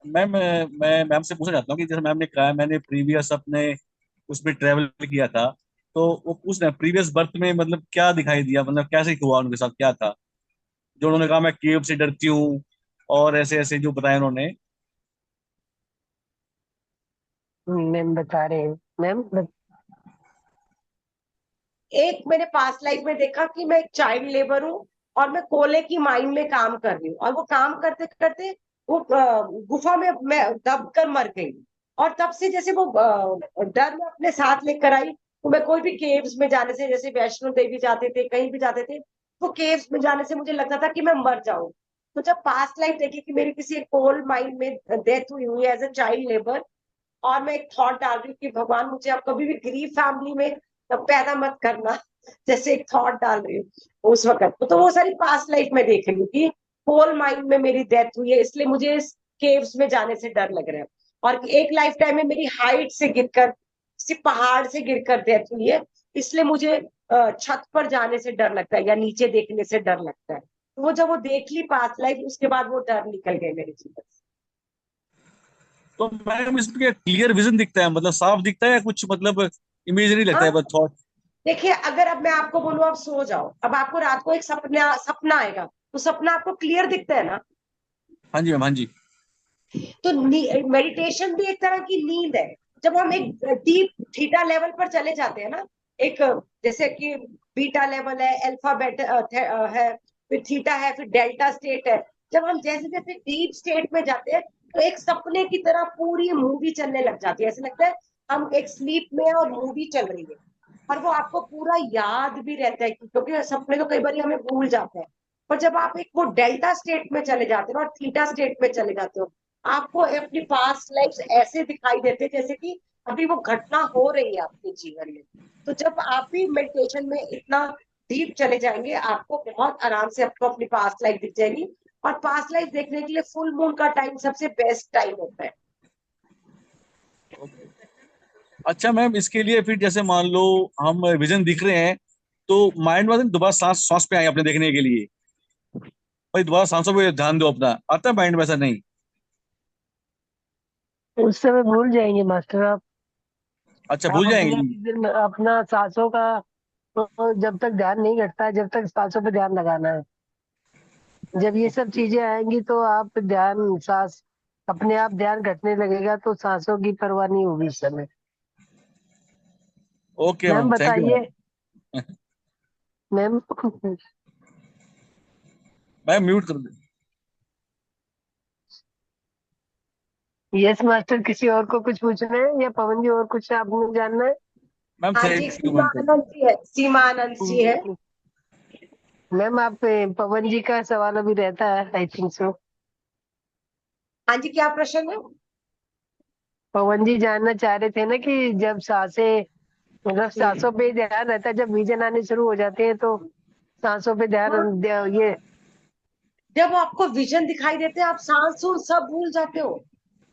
मैम मैं मैम से पूछना चाहता हूँ कि जैसे मैम ने कहा मैंने प्रीवियस अपने उसमें ट्रेवल किया था, तो वो पूछना प्रीवियस बर्थ में मतलब क्या दिखाई दिया, मतलब कैसे हुआ, उनके साथ क्या था, जो उन्होंने कहा मैं केव से डरती हूँ और ऐसे ऐसे जो बताया उन्होंने। मैम बता रहे हैं। मैम एक मैंने पास्ट लाइफ में देखा कि मैं एक चाइल्ड लेबर हूँ और मैं कोयले की माइन में काम कर रही हूँ, और वो काम करते करते वो गुफा में मैं दब कर मर गई। और तब से जैसे वो डर में अपने साथ लेकर आई, तो मैं कोई भी केव्स में जाने से, जैसे वैष्णो देवी जाते थे, कहीं भी जाते थे, तो केव्स में जाने से मुझे लगता था कि मैं मर जाऊं। तो जब पास्ट लाइफ देखी कि मेरी किसी कोल माइन में डेथ हुई हुई एज अ चाइल्ड लेबर, और मैं एक थॉट डाल रही हूँ कि भगवान मुझे आप कभी भी गरीब फैमिली में पैदा मत करना, जैसे एक थॉट डाल रही हूँ उस वक्त। तो वो सारी पास्ट लाइफ में देख रही हूँ कि कोल माइन में मेरी डेथ हुई है, इसलिए मुझे इस केव्स में जाने से डर लग रहा है। और एक लाइफ टाइम में मेरी हाइट से गिरकर, किसी पहाड़ से गिरकर डेथ हुई है, इसलिए मुझे छत पर जाने से डर लगता है या नीचे देखने से डर लगता है। तो वो जब वो देख ली पास्ट लाइफ, उसके बाद वो डर निकल गए मेरे जीवन से। तो मैम इसमें क्लियर विजन दिखता है, मतलब साफ दिखता है या कुछ मतलब इमेजरी लगता हाँ, है बस थॉट? देखिए, अगर अब मैं आपको बोलूं आप सो जाओ, अब आपको रात को एक सपना सपना आएगा, तो सपना आपको क्लियर दिखता है ना। हाँ जी मैम, हाँ जी। तो मेडिटेशन भी एक तरह की नींद है। जब हम एक डीप थीटा लेवल पर चले जाते हैं ना, एक जैसे कि बीटा लेवल है, अल्फा बेटा है, फिर थीटा है, फिर डेल्टा स्टेट है। जब हम जैसे जैसे डीप स्टेट में जाते हैं, तो एक सपने की तरह पूरी मूवी चलने लग जाती है, ऐसे लगता है हम एक स्लीप में हैं और मूवी चल रही है। और वो आपको पूरा याद भी रहता है, क्योंकि सपने तो कई बार हमें भूल जाते हैं। पर जब आप एक वो डेल्टा स्टेट में चले जाते हो और थीटा स्टेट में चले जाते हो, आपको अपनी पास्ट लाइफ ऐसे दिखाई देते हैं जैसे कि अभी वो घटना हो रही है आपके जीवन में। तो जब आप भी मेडिटेशन में इतना डीप चले जाएंगे, आपको बहुत आराम से आपको अपनी पास्ट लाइफ दिख जाएगी। और पास्ट लाइफ देखने के लिए फुल मून का टाइम सबसे बेस्ट टाइम होता है। अच्छा मैम, इसके लिए फिर जैसे मान लो हम विजन दिख रहे हैं, तो माइंड में दोबारा सांस सांस पे आए अपने देखने के लिए, भाई दोबारा सांसों पे ध्यान दो अपना, आता है माइंड में ऐसा? नहीं? उस समय भूल जाएंगे मास्टर आप। अच्छा, आप भूल अपना जाएंगी? विजन, अपना सांसों का, तो जब तक ध्यान नहीं घटता, जब तक सांसों पे ध्यान लगाना है। जब ये सब चीजें आएंगी तो आप ध्यान, सांस, अपने आप ध्यान घटने लगेगा, तो सांसों की परवाह नहीं होगी इस समय। Okay ma'am ma'am, thank you बताइए। मैम। मैम मैम म्यूट कर दे। यस मास्टर, किसी और को कुछ पूछना है या पवन जी और कुछ आपने जानना है? मैम हाँ जी, एक thank you Seema ma'am, thank Anand ji है, सीमा आनंद जी है। मैम आप पवन जी का सवाल अभी रहता है, आई थिंक सो। हाँ जी, क्या प्रश्न है? पवन जी जानना चाह रहे थे ना कि जब सांसें, मतलब सांसों पे ही ध्यान रहता है, जब विजन आने शुरू हो जाते हैं तो सांसों पे हाँ, ध्यान ये। जब आपको विजन दिखाई देते हैं, आप सांस सूंस सब भूल जाते हो।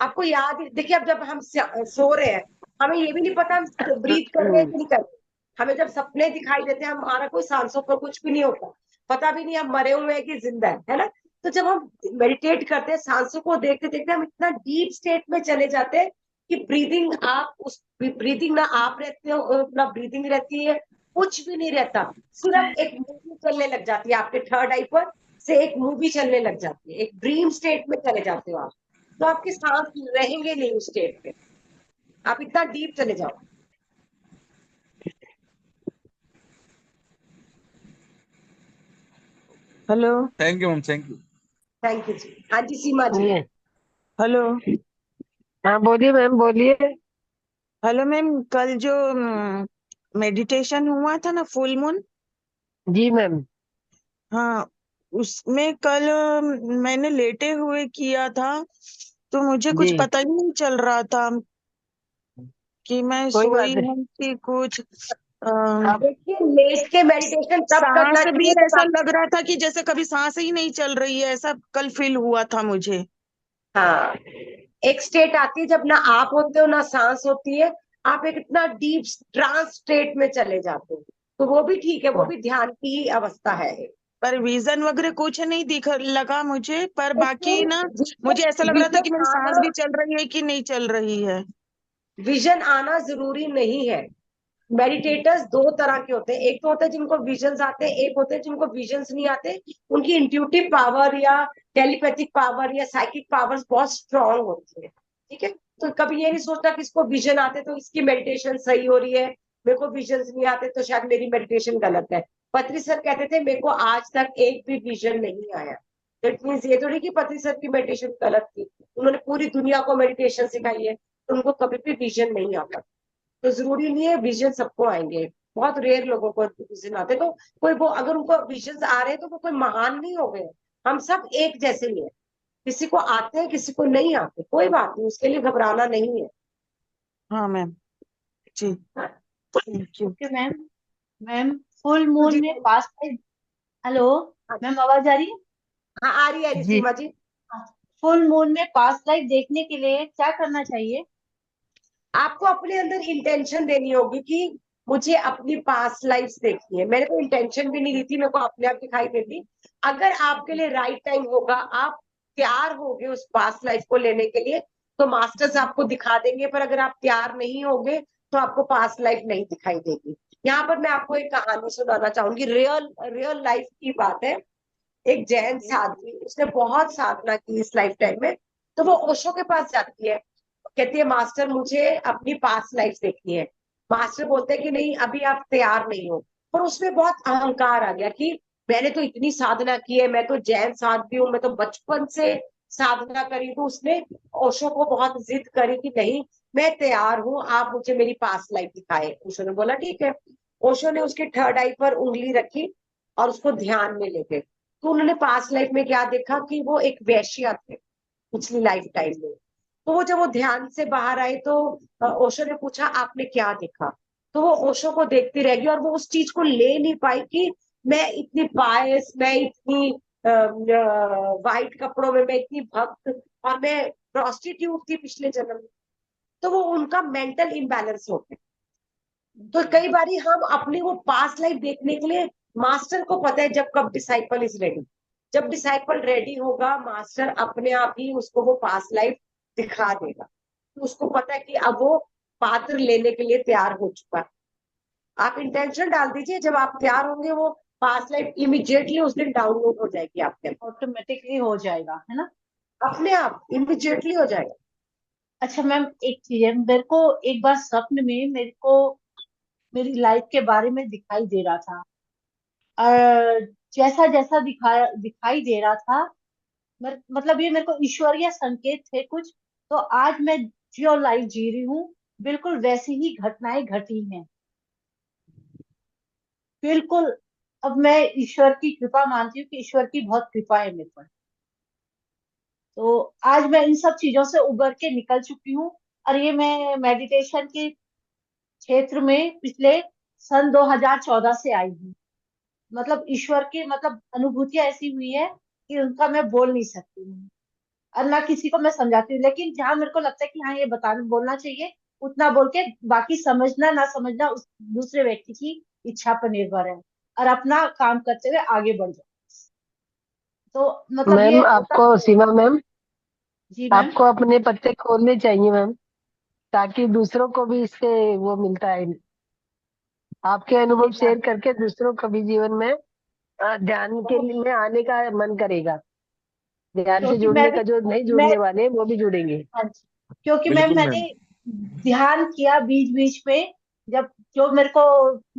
आपको याद देखिए, अब जब हम सो रहे हैं, हमें ये भी नहीं पता हम ब्रीथ कर रहे हैं कि नहीं कर रहे। हमें जब सपने दिखाई देते हैं, हमारा कोई सांसों पर कुछ भी नहीं होता, पता भी नहीं हम मरे हुए हैं कि जिंदा है ना। तो जब हम मेडिटेट करते हैं, सांसों को देखते देखते हम इतना डीप स्टेट में चले जाते हैं कि ब्रीदिंग, आप उस ब्रीदिंग, ना आप रहते हो ना ब्रीदिंग रहती है, कुछ भी नहीं रहता। सिर्फ एक मूवी चलने लग जाती है आपके थर्ड आई पर, से एक मूवी चलने लग जाती है, एक ड्रीम स्टेट में चले जाते हो आप। तो आपके सांस रहेंगे नहीं उस स्टेट पे, आप इतना डीप चले जाओ। Hello. You ma'am, thank you. Thank you जी। हाँ जी, सीमा जी। ये हेलो। हाँ बोलिए मैम, बोलिए। हेलो मैम, कल जो मेडिटेशन हुआ था ना, फुल मून। जी मैम। हाँ, उसमें कल मैंने लेटे हुए किया था, तो मुझे कुछ जी पता ही नहीं चल रहा था कि मैं कोई बात सोई नहीं। हूँ कि कुछ। आप देखिए, लेट के मेडिटेशन तब करना सांस भी चाहिए ऐसा जब लग रहा था कि जैसे कभी सांस ही नहीं चल रही है, ऐसा कल फील हुआ था मुझे। हाँ, एक स्टेट आती है जब ना आप होते हो ना सांस होती है, आप एक इतना डीप ट्रांस स्टेट में चले जाते हो। तो वो भी ठीक है, वो भी ध्यान की ही अवस्था है। पर विजन वगैरह कुछ नहीं दिख लगा मुझे, पर बाकी ना मुझे ऐसा लग रहा था कि मेरी सांस विजन भी चल रही है कि नहीं चल रही है। विजन आना जरूरी नहीं है। मेडिटेटर्स दो तरह के होते हैं, एक तो होते हैं जिनको विजन्स आते हैं, एक होते हैं जिनको विजन्स नहीं आते। उनकी इंट्यूटिव पावर या टेलीपैथिक पावर या साइकिक पावर्स बहुत स्ट्रांग होती है। ठीक है, तो कभी ये नहीं सोचता कि इसको विजन आते तो इसकी मेडिटेशन सही हो रही है, मेरे को विजन्स नहीं आते तो शायद मेरी मेडिटेशन गलत है। पत्री सर कहते थे मेरे को आज तक एक भी विजन नहीं आया। दैट मीन्स ये थोड़ी कि पत्री सर की मेडिटेशन गलत थी, उन्होंने पूरी दुनिया को मेडिटेशन सिखाई है, तो उनको कभी भी विजन नहीं आता। तो जरूरी नहीं है विजन सबको आएंगे, बहुत रेयर लोगों को विजन आते। तो कोई वो अगर उनको विजन आ रहे हैं तो वो कोई महान नहीं हो गए, हम सब एक जैसे ही है। किसी को आते हैं किसी को नहीं आते, कोई बात नहीं, उसके लिए घबराना नहीं है। हाँ मैम जी, हाँ, thank you. Okay ma'am. Ma'am full moon जी में पास्ट लाइफ, हेलो मैम आवाज आ रही है? हाँ आ रही है जी। सीमा जी। फुल मून में पास्ट लाइफ देखने के लिए क्या करना चाहिए? आपको अपने अंदर इंटेंशन देनी होगी कि मुझे अपनी पास्ट लाइफ देखनी है। मैंने तो इंटेंशन भी नहीं दी थी, मेरे को अपने आप दिखाई देती। अगर आपके लिए राइट टाइम होगा, आप तैयार होगे उस पास्ट लाइफ को लेने के लिए, तो मास्टर्स आपको दिखा देंगे। पर अगर आप तैयार नहीं होगे तो आपको पास्ट लाइफ नहीं दिखाई देगी। यहाँ पर मैं आपको एक कहानी सुनाना चाहूंगी, रियल रियल लाइफ की बात है। एक जैन साध्वी, उसने बहुत साधना की इस लाइफ टाइम में। तो वो ओशो के पास जाती है, कहती है मास्टर मुझे अपनी पास्ट लाइफ देखनी है। मास्टर बोलते हैं कि नहीं अभी आप तैयार नहीं हो। पर उसमें बहुत अहंकार आ गया कि मैंने तो इतनी साधना की है, मैं तो जैन साध्वी हूँ, मैं तो बचपन से साधना करी। तो उसने ओशो को बहुत जिद करी कि नहीं मैं तैयार हूँ, आप मुझे मेरी पास्ट लाइफ दिखाए। ओशो ने बोला ठीक है। ओशो ने उसके थर्ड आई पर उंगली रखी और उसको ध्यान में ले गए। तो उन्होंने पास्ट लाइफ में क्या देखा कि वो एक वेश्या थे पिछली लाइफ टाइम में। तो वो जब वो ध्यान से बाहर आए तो ओशो ने पूछा आपने क्या देखा। तो वो ओशो को देखती रह गई और वो उस चीज को ले नहीं पाई कि मैं इतनी पायस, मैं इतनी वाइट कपड़ों में, मैं इतनी भक्त, और मैं प्रोस्टिट्यूट थी पिछले जन्म में। तो वो उनका मेंटल इम्बैलेंस हो गया। तो कई बारी हम अपनी वो पास्ट लाइफ देखने के लिए, मास्टर को पता है जब कब डिसाइपल इज रेडी। जब डिसाइपल रेडी होगा मास्टर अपने आप ही उसको वो पास्ट लाइफ दिखा देगा। तो उसको पता है कि अब वो पात्र लेने के लिए तैयार हो चुका है। आप इंटेंशन डाल दीजिए, जब आप तैयार होंगे वो पास्ट लाइफ इमीडिएटली उस दिन डाउनलोड हो जाएगी आपके अंदर, ऑटोमेटिकली हो जाएगा है ना? अपने आप इमीडिएटली हो जाएगा। अच्छा मैम, एक चीज है, मेरे को एक बार स्वप्न में मेरे को मेरी लाइफ के बारे में दिखाई दे रहा था। और जैसा जैसा दिखाई दे रहा था, मतलब ये मेरे को ईश्वरीय संकेत थे कुछ। तो आज मैं जो लाइफ जी रही हूँ, बिल्कुल वैसी ही घटनाएं घटी हैं, बिल्कुल। अब मैं ईश्वर की कृपा मानती हूँ कि ईश्वर की बहुत कृपा है मेरे पर। तो आज मैं इन सब चीजों से उबर के निकल चुकी हूँ। और ये मैं मेडिटेशन के क्षेत्र में पिछले सन 2014 से आई हूँ। मतलब ईश्वर की मतलब अनुभूतियां ऐसी हुई है कि उनका मैं बोल नहीं सकती हूँ, और ना किसी को मैं समझाती हूँ। लेकिन जहां मेरे को लगता है कि हाँ ये बताना बोलना चाहिए, उतना बोल के बाकी समझना ना समझना उस दूसरे व्यक्ति की इच्छा पर निर्भर है, और अपना काम करते हुए आगे बढ़ जाओ। तो मतलब ये मैम होता आपको, है। सीमा मैम, जी मैम। आपको अपने पत्ते खोलने चाहिए मैम, ताकि दूसरों को भी इससे वो मिलता है। आपके अनुभव जी मैम, शेयर करके दूसरों को भी जीवन में ध्यान के लिए में आने का मन करेगा। ध्यान से क्योंकि जुड़ने का, जो नहीं मैं जुड़ने वाले हैं, वो भी जुड़ेंगे। हाँ जी, क्योंकि मैम बिल्कुल मैंने मैम। ध्यान किया बीच बीच में। जब जो मेरे को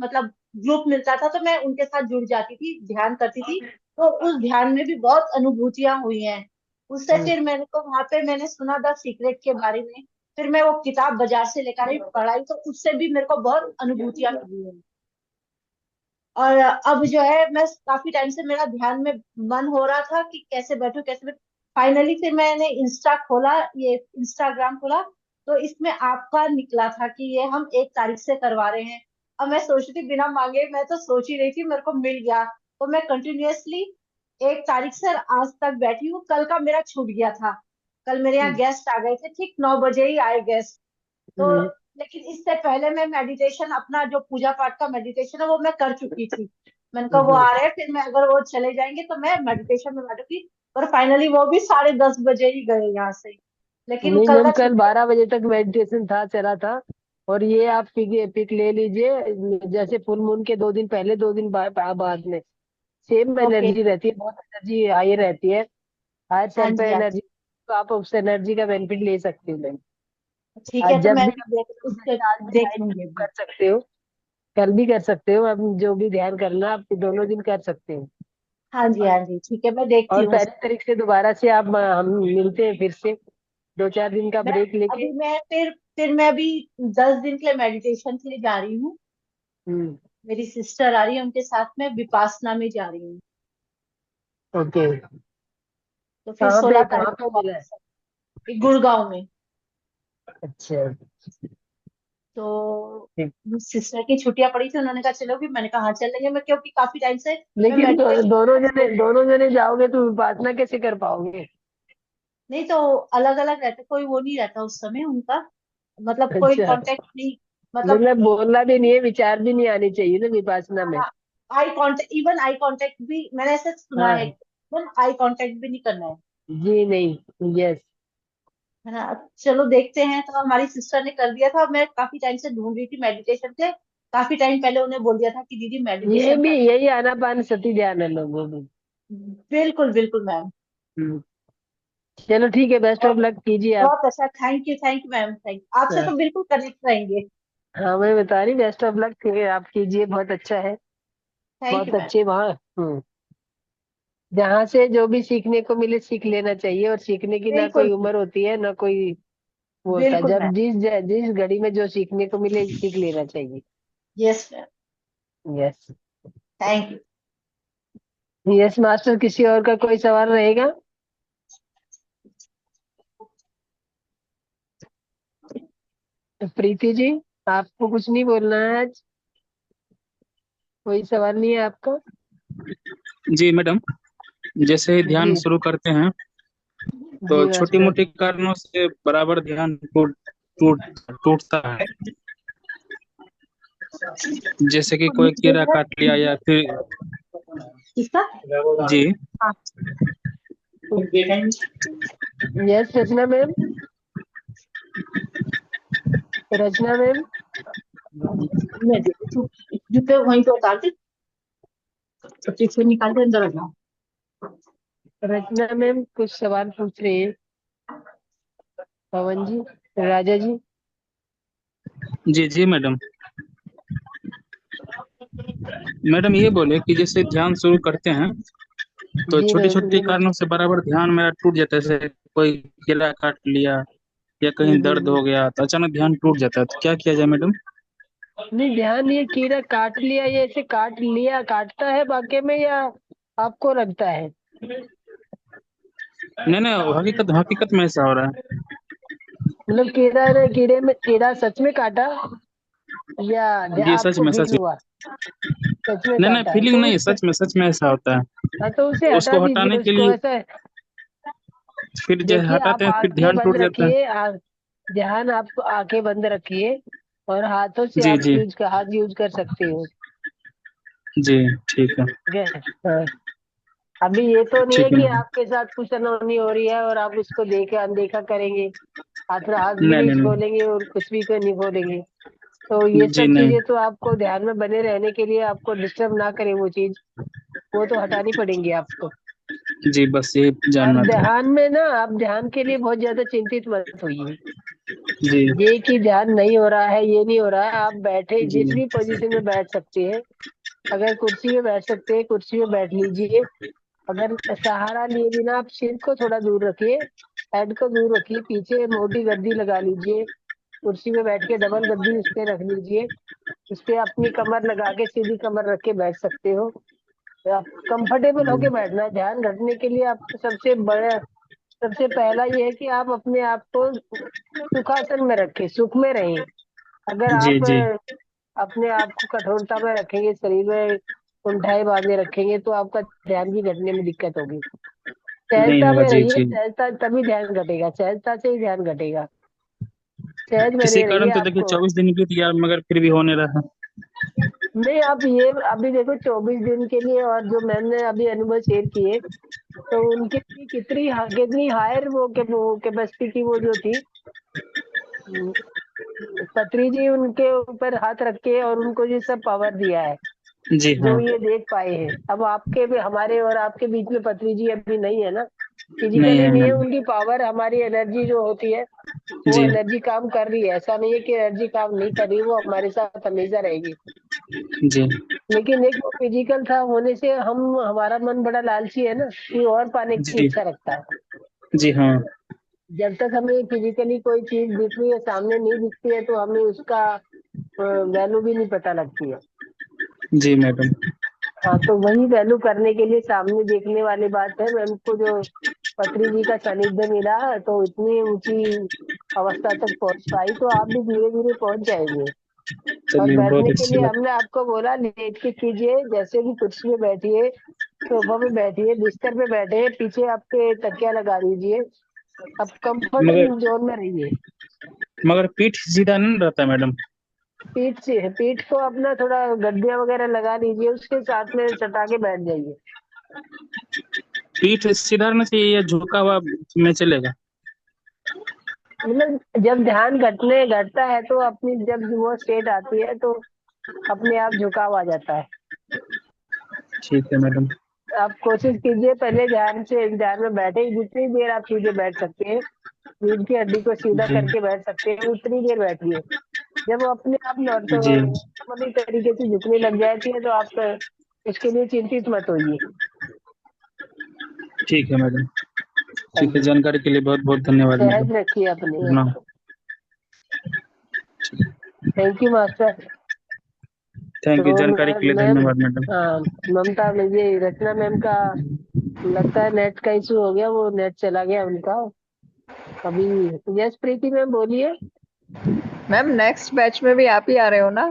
मतलब ग्रुप मिलता था तो मैं उनके साथ जुड़ जाती थी, ध्यान करती थी। तो उस ध्यान में भी बहुत अनुभूतियां हुई हैं। उससे फिर मेरे को वहां पे मैंने सुना द सीक्रेट के बारे में। फिर मैं वो किताब बाजार से लेकर आई, पढ़ाई, तो उससे भी मेरे को बहुत अनुभूतियां मिली हैं। और अब जो है, मैं काफी टाइम से मेरा ध्यान में मन हो रहा था कि कैसे बैठूं कैसे बैठूं। फाइनली फिर मैंने इंस्टा खोला, ये इंस्टाग्राम खोला। तो इसमें आपका निकला था कि ये हम 1 तारीख से करवा रहे हैं। अब मैं सोच रही थी बिना मांगे, मैं तो सोच ही रही थी, मेरे को मिल गया। तो मैं कंटिन्यूअसली 1 तारीख से आज तक बैठी हूँ। कल का मेरा छूट गया था। कल मेरे यहाँ गेस्ट आ गए थे, ठीक 9 बजे ही आए गेस्ट। तो लेकिन इससे पहले मैं मेडिटेशन, अपना जो पूजा पाठ का मेडिटेशन है वो मैं कर चुकी थी। मैंने कहा वो आ रहे हैं, फिर मैं अगर वो चले जाएंगे तो मैं मेडिटेशन में बैठूंगी। पर फाइनली वो भी 10:30 बजे ही गए यहाँ से। लेकिन नहीं कल मैम, का कल छुट्टी। 12 बजे तक मेडिटेशन था, चला था। और ये आप पिक ले लीजिए, जैसे फुल मून के 2 दिन पहले, 2 दिन बाद में सेम ओके। एनर्जी रहती है, बहुत एनर्जी हाई रहती है, हायर हाँ टेम्पर जी, हाँ एनर्जी। जी। तो आप उस एनर्जी का बेनिफिट ले सकते हो मैम। ठीक है, आज तो जब मैं भी भी आप देखो, उससे जैसे आज देख डिसाइड लूंगी अभी। कर सकते हो, कल भी कर सकते हो, अब जो भी ध्यान करना आप दोनों दिन कर सकते हो। हाँ जी, हाँ जी, ठीक है, मैं देखती और हूँ पहली तारीख से दोबारा से आप हम मिलते हैं फिर से, 2-4 दिन का मैं ब्रेक लेके। अभी मैं फिर मैं अभी 10 दिन के लिए मेडिटेशन के लिए जा रही हूँ। हम्म। मेरी सिस्टर आ रही है, उनके साथ में विपासना में जा रही हूँ। ओके। तो फिर कहाँ पे 16 तारीख कहाँ को पे मिला है? वापस गुड़गांव में। अच्छा। तो ठीक। सिस्टर की छुट्टियां पड़ी थी, उन्होंने कहा चलोगी, मैंने कहा हाँ चल लेंगे। मैं क्योंकि काफी टाइम से मैं लेकिन मेडिटेशन दोनों जने जाओगे तो विपासना कैसे कर पाओगे? नहीं तो अलग अलग रहते, कोई वो नहीं रहता उस समय उनका, मतलब कोई अच्छा। कांटेक्ट नहीं, मतलब मतलब बोलना भी नहीं है, विचार भी नहीं आनी चाहिए ना विपासना में। Eye contact, even eye contact भी मैंने ऐसे सुना है, हाँ। इवन आई कांटेक्ट भी नहीं करना है। जी नहीं। यस। है ना। चलो देखते हैं। तो हमारी सिस्टर ने कर दिया था, मैं काफी टाइम से ढूंढ रही थी मेडिटेशन के, काफी टाइम पहले उन्हें बोल दिया था कि दीदी ये मेडिटेशन भी कर। यही आनापान सती ध्यान है लोगों में। बिल्कुल बिल्कुल मैम। हम्म। चलो ठीक है, बेस्ट ऑफ बहुत लक कीजिए आप। बहुत अच्छा, thank you ma'am, thank you, आपसे हाँ। तो बिल्कुल कनेक्ट रहेंगे। हाँ, मैं बता रही, बेस्ट ऑफ लक आप कीजिए, बहुत अच्छा है। थैंक यू बहुत मैम। अच्छे वहाँ। जहाँ से जो भी सीखने को मिले सीख लेना चाहिए, और सीखने की ना बिल्कुल कोई उम्र होती है ना कोई वो होता है, बिल्कुल जब मैम। जिस घड़ी में जो सीखने को मिले सीख लेना चाहिए। Yes ma'am. Yes. Thank you. Yes master, किसी और का कोई सवाल रहेगा? प्रीति जी, आपको कुछ नहीं बोलना है आज? कोई सवाल नहीं है आपका? जी मैडम, जैसे ही ध्यान जी। शुरू करते हैं तो जी छोटी मास्टर। मोटी कारणों से बराबर ध्यान टूट टूट टूटता है। जैसे कि कोई कीड़ा काट लिया या फिर किसका? जी हाँ। यस रचना मैम। रचना मैम। मैं जूते वहीं पे उतार के पच्चीस से निकाल के अंदर रखना। रचना मैम कुछ सवाल पूछ रही है। पवन जी, राजा जी। जी जी मैडम, मैडम ये बोले कि जैसे ध्यान शुरू करते हैं तो जी छोटी मैम छोटी बोलो। कारणों से बराबर ध्यान मेरा टूट जाता है। जैसे कोई कीड़ा काट लिया या कहीं दर्द हम्म। हो गया तो अचानक ध्यान टूट जाता है, तो क्या किया जाए मैडम? नहीं, ध्यान ये कीड़ा काट लिया, ये ऐसे काट लिया, काटता है वाकई में या आपको लगता है? नहीं नहीं, हकीकत हकीकत में ऐसा हो रहा है। मतलब कीड़ा ने कीड़ा सच में काटा, या जी सच आपको में फील सच में। हुआ? सच में नहीं नहीं, काटा है फीलिंग तो नहीं, उस सच में ऐसा होता है। हाँ, तो उसे हटा उसको दीजिए, हटाने के उसको लिए ऐसा। फिर जब देखिए, हटाते आप हैं फिर आंखें ध्यान बंद टूट जाता है। रखिए, ध्यान आप आंखें बंद रखिए, और हाथों से जी आप जी हाथ यूज कर सकते हो। जी ठीक है। ठीक है। हाँ। अभी ये तो नहीं है ठीक है कि मैडम। आपके साथ कुछ अनहोनी हो रही है और आप उसको देखे अनदेखा करेंगे, हाथ हाथ भी नहीं नहीं नहीं नहीं। खोलेंगे और कुछ भी नहीं खोलेंगे। तो ये जी सब नहीं। चीजें तो आपको ध्यान में बने रहने के लिए, आपको डिस्टर्ब ना करे वो चीज, वो तो हटानी पड़ेंगी आपको। जी बस ये और जानना था। ध्यान में ना, आप ध्यान के लिए बहुत ज्यादा चिंतित मत होइए। जी ये कि ध्यान नहीं हो रहा है, ये नहीं हो रहा है, आप बैठे जी जिस भी पोजीशन में बैठ सकते हैं। अगर कुर्सी में बैठ सकते हैं, कुर्सी में बैठ लीजिए। अगर सहारा लिए बिना, आप सिर को थोड़ा दूर रखिए, हेड को दूर रखिए, पीछे मोटी गद्दी लगा लीजिए, कुर्सी में बैठ के डबल गद्दी उस पे रख लीजिए, उस पे अपनी कमर लगा के सीधी कमर रख के बैठ सकते हो। तो आप कंफर्टेबल होके बैठना है। ध्यान रखने के लिए आपको सबसे पहला ये है कि आप अपने आप को सुखासन में रखें, सुख में रहें। अगर जी आप जी। अपने आप को कठोरता में रखेंगे, शरीर में कुंठाई बांधे रखेंगे, तो आपका ध्यान भी घटने में दिक्कत होगी। नहीं सहजता होगा, में जी रहिए, जी। सहजता तभी ध्यान घटेगा, सहजता से ही ध्यान घटेगा। सहज किसी बने रहिए कारण तो देखिए आपको। 24 दिन बीत गया मगर फिर भी हो नहीं रहा। नहीं, आप ये अभी देखो 24 दिन के लिए, और जो मैम ने अभी अनुभव शेयर किए, तो उनके लिए कितनी हायर वो कैपेसिटी की वो जो थी, हम्म, पत्री जी उनके ऊपर हाथ रख के और उनको ये सब पावर दिया है जी जो हाँ। ये देख पाए हैं। अब हमारे और आपके बीच में पत्री जी अभी नहीं है ना, नहीं फिजिकली है नहीं है, मैडम। उनकी पावर, हमारी एनर्जी जो होती है वो जी एनर्जी काम कर रही है। ऐसा नहीं है कि एनर्जी काम नहीं कर रही, वो हमारे साथ हमेशा रहेगी। जी लेकिन एक वो फिजिकल था होने से हमारा मन बड़ा लालची है ना, कि और पाने की जी इच्छा रखता है। जी हाँ। जब तक हमें फिजिकली कोई चीज दिख रही है, सामने नहीं दिखती है, तो हमें उसका वैल्यू भी नहीं पता लगती है। जी मैडम। हाँ, तो वही वैल्यू करने के लिए सामने देखने वाली बात है। मैम को जो पत्री जी का सानिध्य मिला, तो इतनी ऊंची अवस्था तक पहुंच पाई, तो आप भी धीरे धीरे पहुंच जाएंगे। और चलिए बहुत बैठने के अच्छी लिए बात। हमने आपको बोला लेट के कीजिए, जैसे भी कुर्सी पे बैठिए, सोफा पे बैठिए, बिस्तर पे बैठे, पीछे आपके तकिया लगा दीजिए, अब कंफर्ट मगर जोन में रहिए। मगर पीठ सीधा नहीं रहता मैडम। पीठ को अपना थोड़ा गद्दियां वगैरह लगा लीजिए, उसके साथ में सटा के बैठ जाइए। पीठ सीधा रहना चाहिए या झुका हुआ में चलेगा? मतलब जब ध्यान घटता है, तो अपनी जब वो स्टेट आती है, तो अपने आप झुकाव आ जाता है। ठीक है मैडम। आप कोशिश कीजिए, पहले ध्यान में बैठे, जितनी देर आप सीधे बैठ सकते हैं, रीढ़ की हड्डी को सीधा जी करके बैठ सकते हैं, उतनी देर बैठिए। जब वो अपने आप जी नॉर्मली तरीके से झुकने लग जाती है, तो आप उसके लिए चिंतित मत होइए। ठीक है मैडम। हाँ ठीक है, जी, जानकारी के लिए बहुत बहुत धन्यवाद मैडम। सहज रखिए अपने आप प्रणाम। को। Thank you master. Thank you, तो जानकारी के लिए मैम, धन्यवाद मैडम। हाँ, ममता, मुझे रचना मैम का लगता है नेट का इशू हो गया, वो नेट चला गया उनका अभी। यस प्रीति मैम बोलिए। मैम नेक्स्ट बैच में भी आप ही आ रहे हो ना?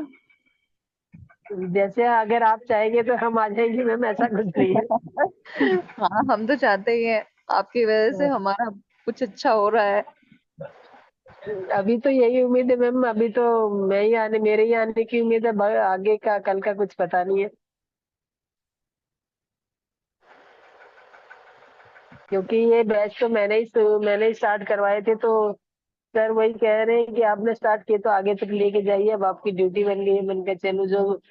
जैसे अगर आप चाहेंगे तो हम आ जाएंगे मैम, ऐसा कुछ नहीं हाँ, हम तो चाहते ही हैं, आपकी वजह से है। हमारा कुछ अच्छा हो रहा है। अभी तो यही उम्मीद है मैम, अभी तो मेरे ही आने की उम्मीद है, आगे का कल का कुछ पता नहीं है। क्योंकि ये बैच तो मैंने ही स्टार्ट करवाए थे, तो सर वही कह रहे हैं कि आपने स्टार्ट किए तो आगे तक लेके जाइए, अब आपकी ड्यूटी बन गई है। बनकर चलो, जो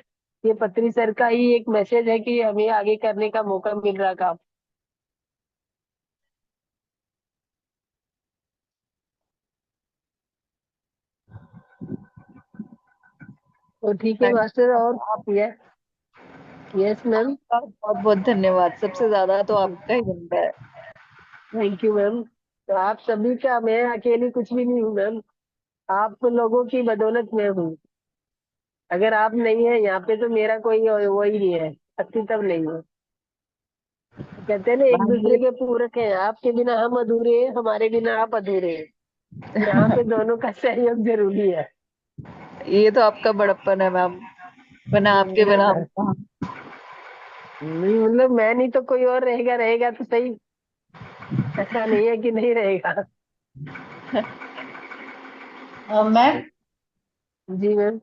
ये पत्री सर का ही एक मैसेज है कि हमें आगे करने का मौका मिल रहा काम। तो ठीक है थैंक मास्टर। और आप यस, यस मैम। आपका बहुत बहुत धन्यवाद, सबसे ज्यादा तो आपका ही बनता है। Thank you ma'am. तो आप सभी का, मैं अकेली कुछ भी नहीं हूँ मैम, आप लोगों की बदौलत मैं हूँ। अगर आप नहीं है यहाँ पे, तो मेरा कोई वो ही नहीं है, अस्तित्व नहीं है। कहते हैं ना, एक मैम दूसरे के पूरक हैं, आपके बिना हम अधूरे हैं, हमारे बिना आप अधूरे हैं। यहाँ पे दोनों का सहयोग जरूरी है। ये तो आपका बड़प्पन है मैम, बिना आपके बिना हम कहाँ। नहीं, मतलब मैं नहीं तो कोई और रहेगा, रहेगा तो सही, ऐसा नहीं है कि नहीं रहेगा। मैम, जी मैम।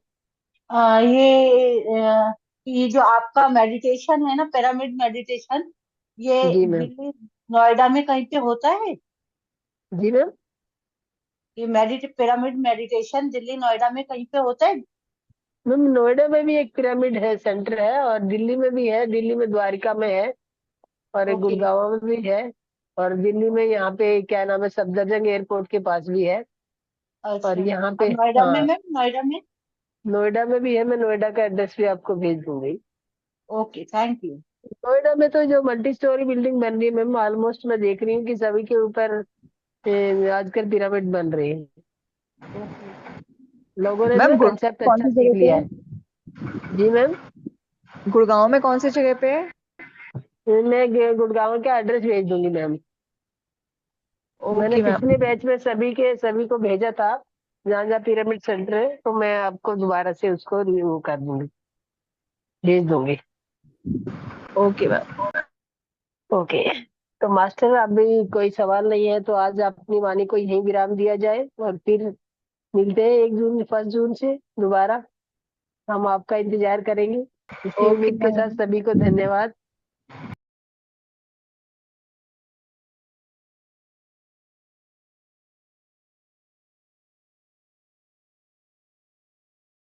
ये जो आपका मेडिटेशन है ना, पिरामिड मेडिटेशन, ये जी मैम। दिल्ली नोएडा में कहीं पे होता है? जी मैम। ये पिरामिड मेडिटेशन दिल्ली नोएडा में कहीं पे होता है? मैम नोएडा में भी एक पिरामिड है सेंटर है, और दिल्ली में भी है, दिल्ली में द्वारिका में है, और एक ओके। गुड़गांव में भी है, और दिल्ली में यहाँ पे क्या नाम है, सफदरजंग एयरपोर्ट के पास भी है, और अच्छा, यहाँ और पे, नोएडा में हाँ, मैम, नोएडा में? नोएडा में भी है। मैं नोएडा का एड्रेस भी आपको भेज दूंगी। Okay, thank you. नोएडा में तो जो मल्टी स्टोरी बिल्डिंग बन रही है मैम, ऑलमोस्ट मैं देख रही हूँ कि सभी के ऊपर आजकल पिरामिड बन रहे हैं। ओके। लोगों ने मैम ना गुड़गांव कंसेप्ट कौन अच्छा सी सीख जगह पे लिया है? है। जी मैम। गुड़गांव में कौन सी जगह पे है? मैं गुड़गांव का एड्रेस भेज दूंगी मैम। मैंने ओके मैम। पिछले बैच में सभी को भेजा था, जहाँ जहाँ पिरामिड सेंटर है, तो मैं आपको दोबारा से उसको रिव्यू कर दूंगी, भेज दूंगी। Okay ma'am. ओके। तो मास्टर, अभी कोई सवाल नहीं है, तो आज अपनी वाणी को यहीं विराम दिया जाए, और फिर मिलते हैं 1 जून 1 जून से दोबारा। हम आपका इंतजार करेंगे। इसी ओके उम्मीद के साथ मैम। सभी को धन्यवाद।